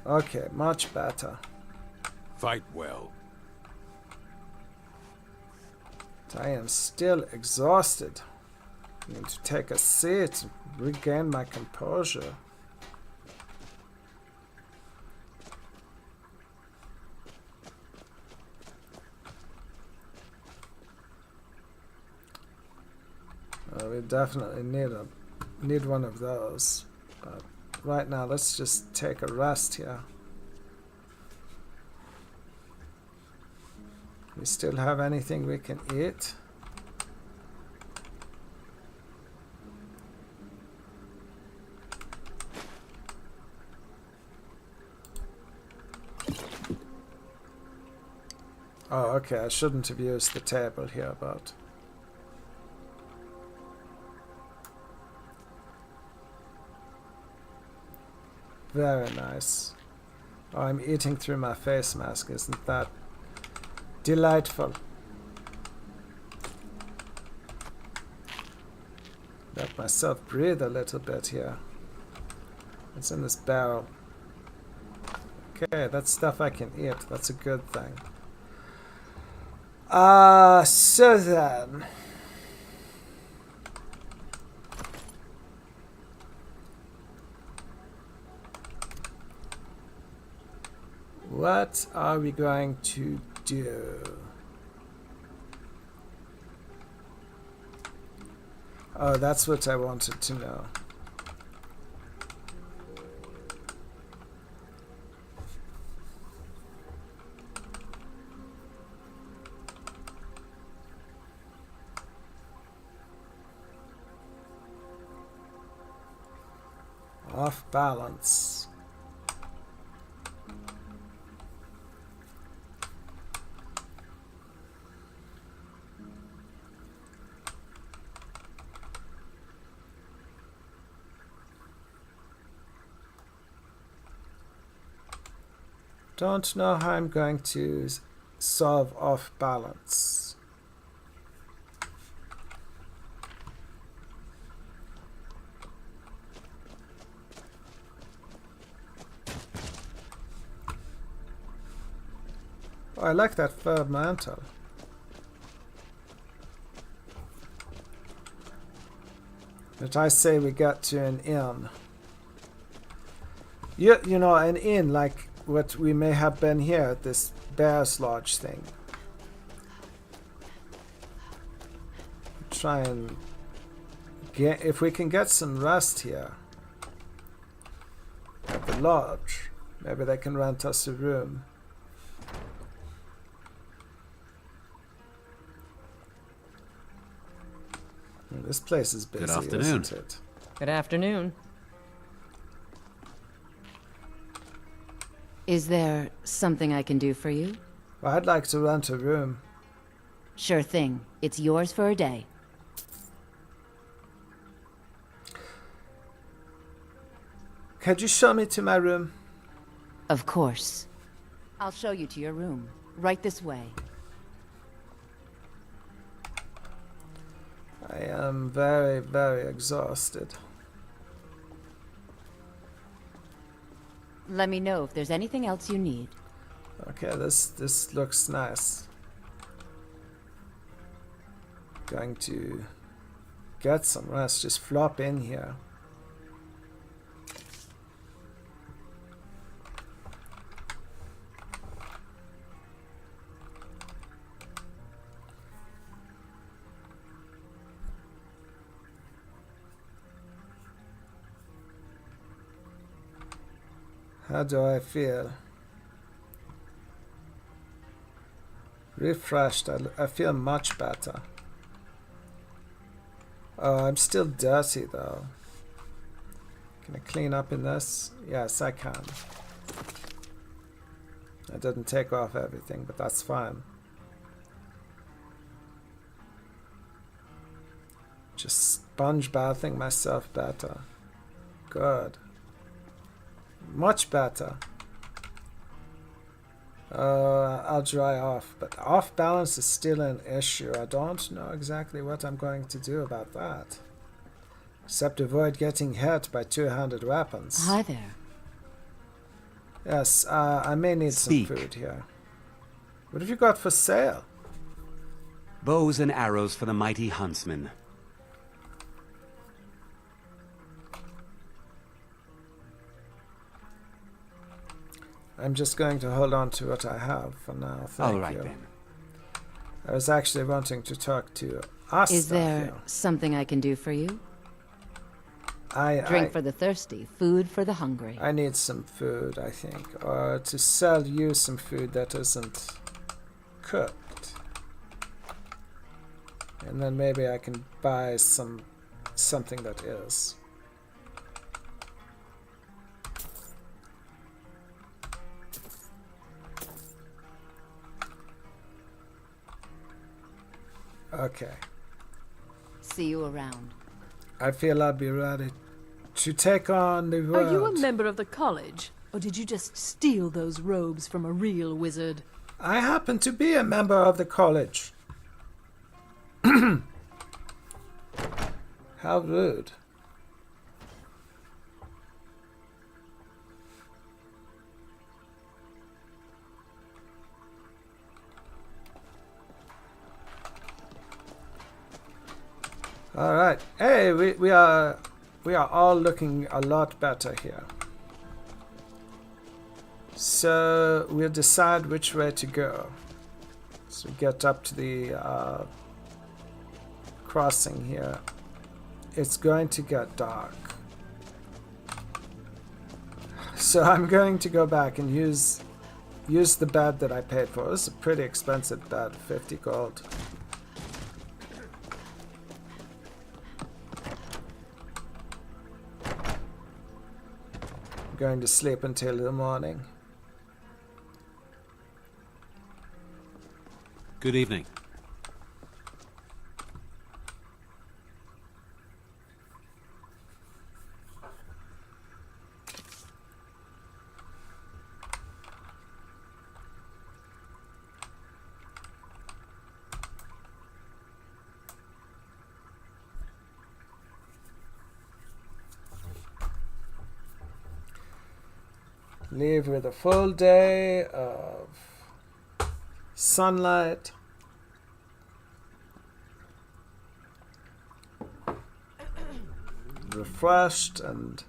Okay, much better. Fight well. I am still exhausted. I need to take a seat and regain my composure. We definitely need one of those. But right now, let's just take a rest here. We still have anything we can eat? Oh, okay, I shouldn't have used the table here, but... Very nice. Oh, I'm eating through my face mask, isn't that delightful? Let myself breathe a little bit here. What's in this barrel? Okay, that's stuff I can eat. That's a good thing. So then... What are we going to do? Oh, that's what I wanted to know. Off balance. Don't know how I'm going to solve off balance. Oh, I like that fur mantle. But I say we get to an inn. You know, an inn like what we may have been here at this Bear's Lodge thing. Try and get, if we can get some rest here at the lodge, maybe they can rent us a room. This place is busy. Good afternoon. Isn't it? Good afternoon. Is there something I can do for you? Well, I'd like to rent a room. Sure thing. It's yours for a day. Could you show me to my room? Of course. I'll show you to your room. Right this way. I am very, very exhausted. Let me know if there's anything else you need. Okay, this looks nice. Going to get some rest. Just flop in here. How do I feel? Refreshed. I feel much better. Oh, I'm still dirty though. Can I clean up in this? Yes, I can. I didn't take off everything, but that's fine. Just sponge bathing myself better. Good. Much better. I'll dry off, but off balance is still an issue. I don't know exactly what I'm going to do about that. Except avoid getting hit by two-handed weapons. Hi there. Yes, I may need Speak. some food here. What have you got for sale? Bows and arrows for the mighty huntsman. I'm just going to hold on to what I have for now. Thank All right, you. then. I was actually wanting to talk to Asta Is there here. something I can do for you? Drink Drink for the thirsty, food for the hungry. I need some food, I think. Or to sell you some food that isn't cooked. And then maybe I can buy something that is. Okay. See you around. I feel I'll be ready to take on the world. Are you a member of the college? Or did you just steal those robes from a real wizard? I happen to be a member of the college. How rude. All right. Hey, we are all looking a lot better here. So we'll decide which way to go. So we get up to the crossing here. It's going to get dark. So I'm going to go back and use the bed that I paid for. This is a pretty expensive bed, 50 gold. I'm going to sleep until the morning. Good evening. Leave with a full day of sunlight. Refreshed and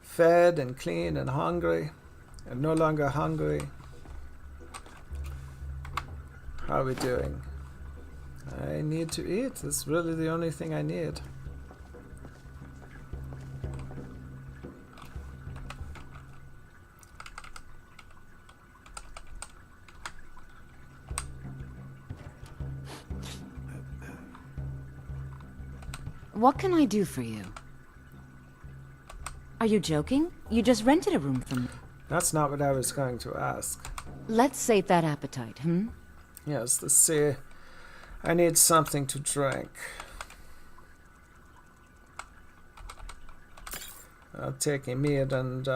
fed and clean and hungry and no longer hungry. How are we doing? I need to eat. That's really the only thing I need. What can I do for you? Are you joking? You just rented a room from me. That's not what I was going to ask. Let's sate that appetite, hmm? Yes, let's see. I need something to drink. I'll take a mead and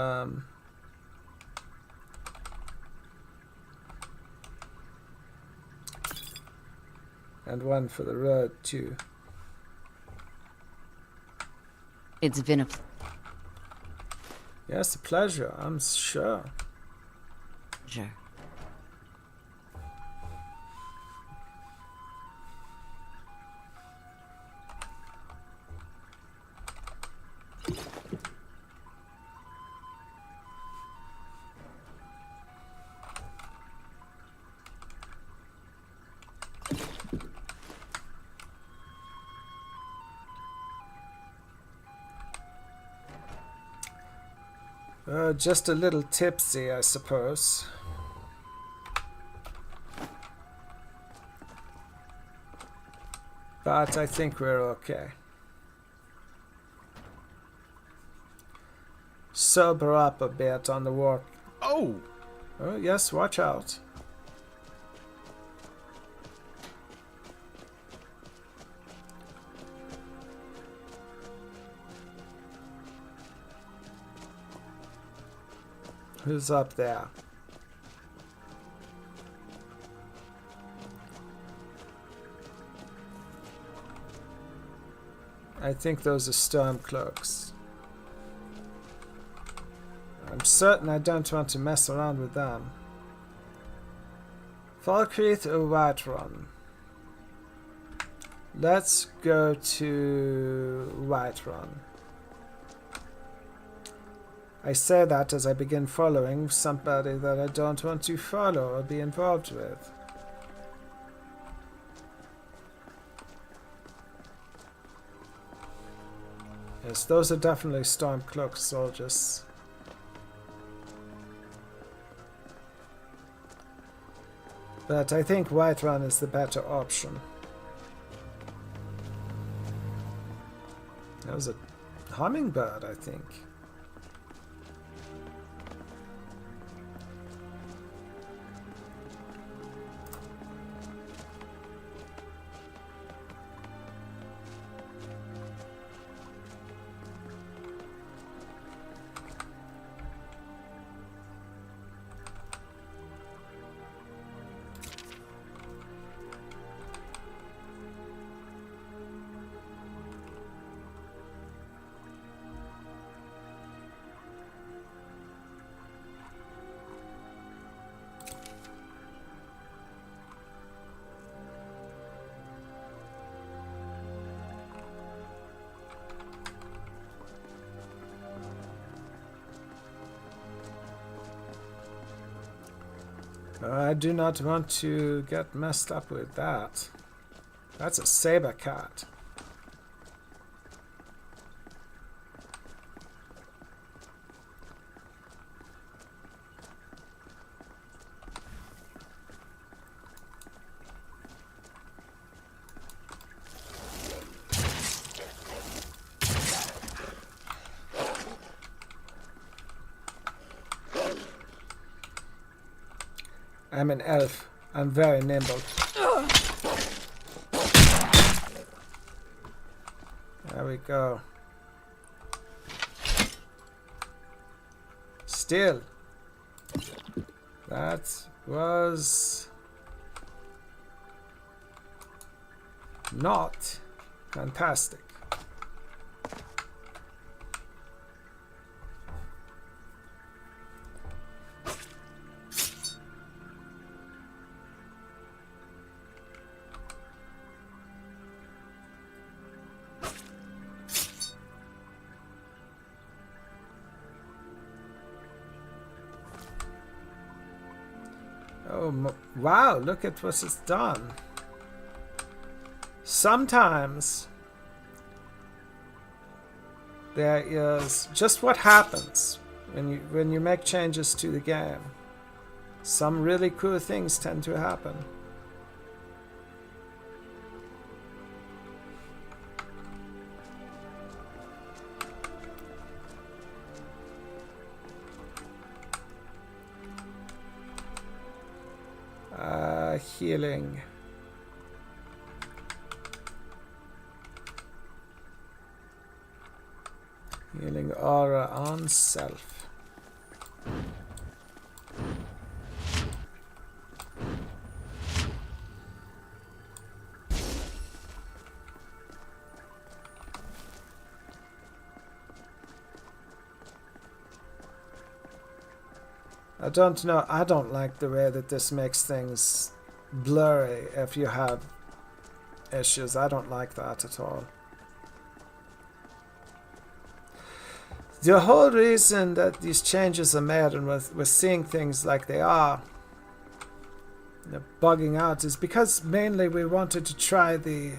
one for the road too. It's been a Yes, a pleasure, I'm sure. pleasure. Just a little tipsy, I suppose. But I think we're okay. Sober up a bit on the walk. Oh! Oh, yes, watch out. Who's up there? I think those are storm cloaks. I'm certain I don't want to mess around with them. Falkreath or Whiterun? Let's go to Whiterun. I say that as I begin following somebody that I don't want to follow or be involved with. Yes, those are definitely Stormcloak soldiers. But I think Whiterun is the better option. That was a hummingbird, I think. I do not want to get messed up with that. That's a saber cat. I'm an elf. I'm very nimble. There we go. Still. That was not fantastic. Oh, wow, look at what it's done. Sometimes there is just what happens when you make changes to the game. Some really cool things tend to happen. Healing. Healing aura on self. I don't know. I don't like the way that this makes things blurry if you have issues. I don't like that at all. The whole reason that these changes are made and we're seeing things like they are, bugging out, is because mainly we wanted to try the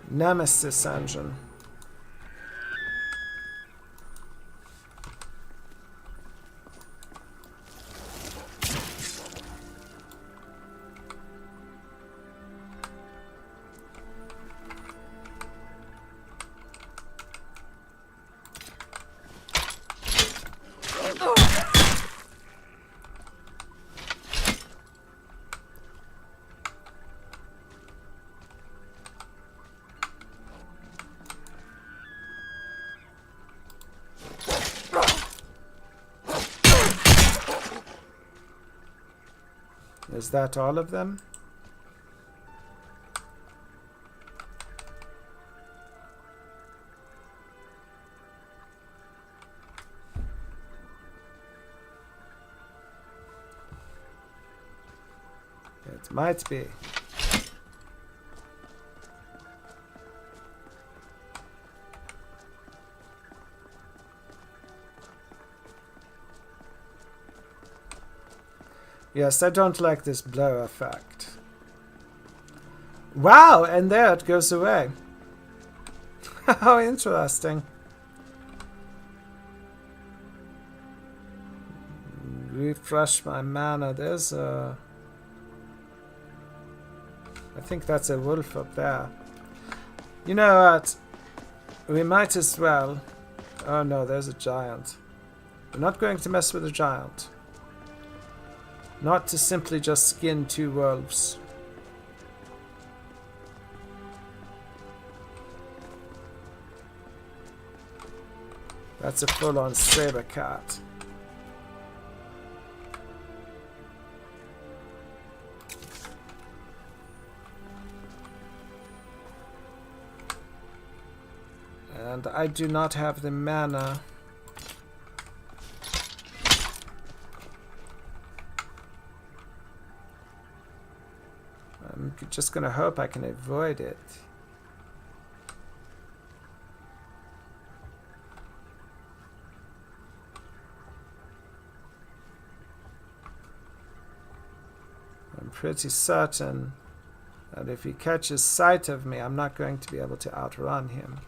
Nemesis engine. Is that all of them? Might be. Yes, I don't like this blur effect. Wow, and there it goes away. How interesting. Refresh my mana. There's a... I think that's a wolf up there. You know what? We might as well... Oh no, there's a giant. We're not going to mess with a giant. Not to simply just skin 2 wolves. That's a full-on saber cat. And I do not have the mana. I'm just gonna hope I can avoid it. I'm pretty certain that if he catches sight of me, I'm not going to be able to outrun him.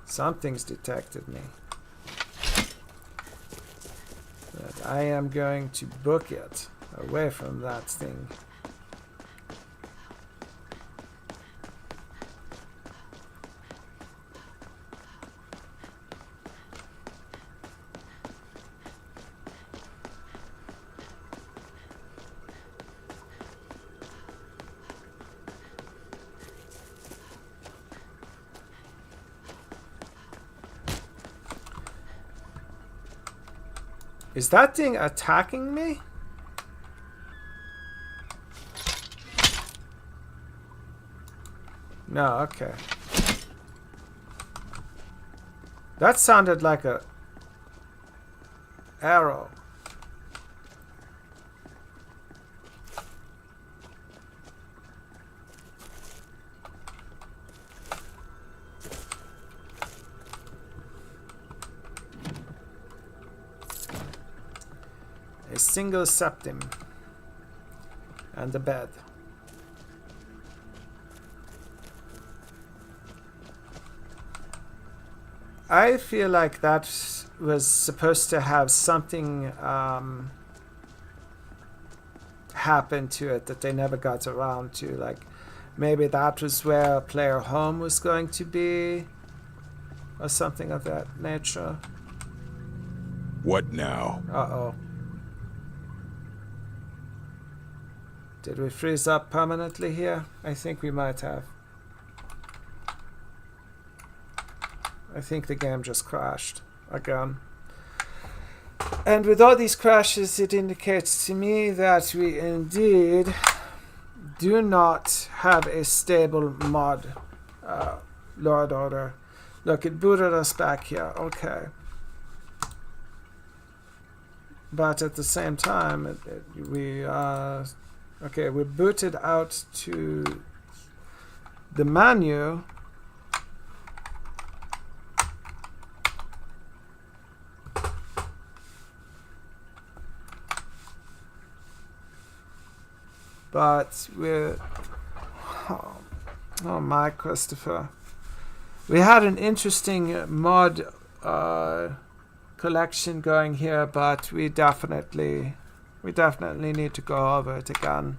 Something's detected me. But I am going to book it away from that thing. Is that thing attacking me? No, okay. That sounded like a arrow. A single septim and a bed. I feel like that was supposed to have something happen to it that they never got around to. Like maybe that was where a player home was going to be, or something of that nature. What now? Uh-oh. Did we freeze up permanently here? I think we might have. I think the game just crashed again. And with all these crashes, it indicates to me that we indeed do not have a stable mod Lord Order. Look, it booted us back here. Okay. But at the same time, okay, we're booted out to the menu. But we're... Oh my, Christopher. We had an interesting mod collection going here, but we definitely need to go over it again.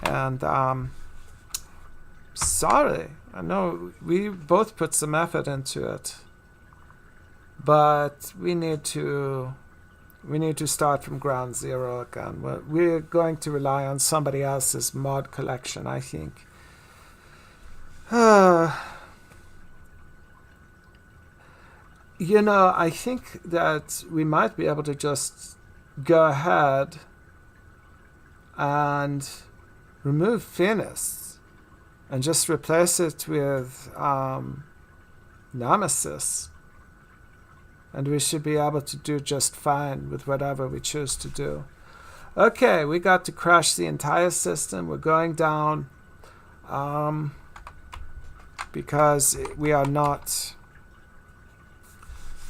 And sorry, I know we both put some effort into it, but we need to start from ground zero again. We're going to rely on somebody else's mod collection, I think. You know, I think that we might be able to just go ahead and remove Finis and just replace it with Nemesis. And we should be able to do just fine with whatever we choose to do. Okay, we got to crash the entire system. We're going down. Because we are not...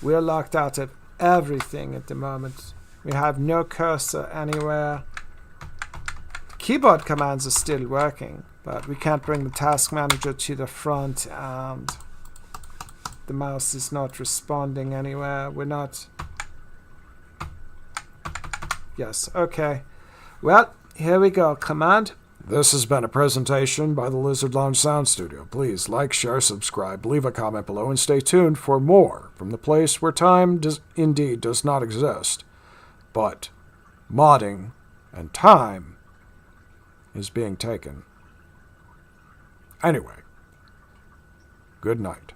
We're locked out of everything at the moment. We have no cursor anywhere. Keyboard commands are still working, but we can't bring the task manager to the front, and the mouse is not responding anywhere. We're not... Yes, okay. Well, here we go. Command. This has been a presentation by the Lizard Lounge Sound Studio. Please like, share, subscribe, leave a comment below, and stay tuned for more from the place where time indeed does not exist. But modding and time is being taken. Anyway, good night.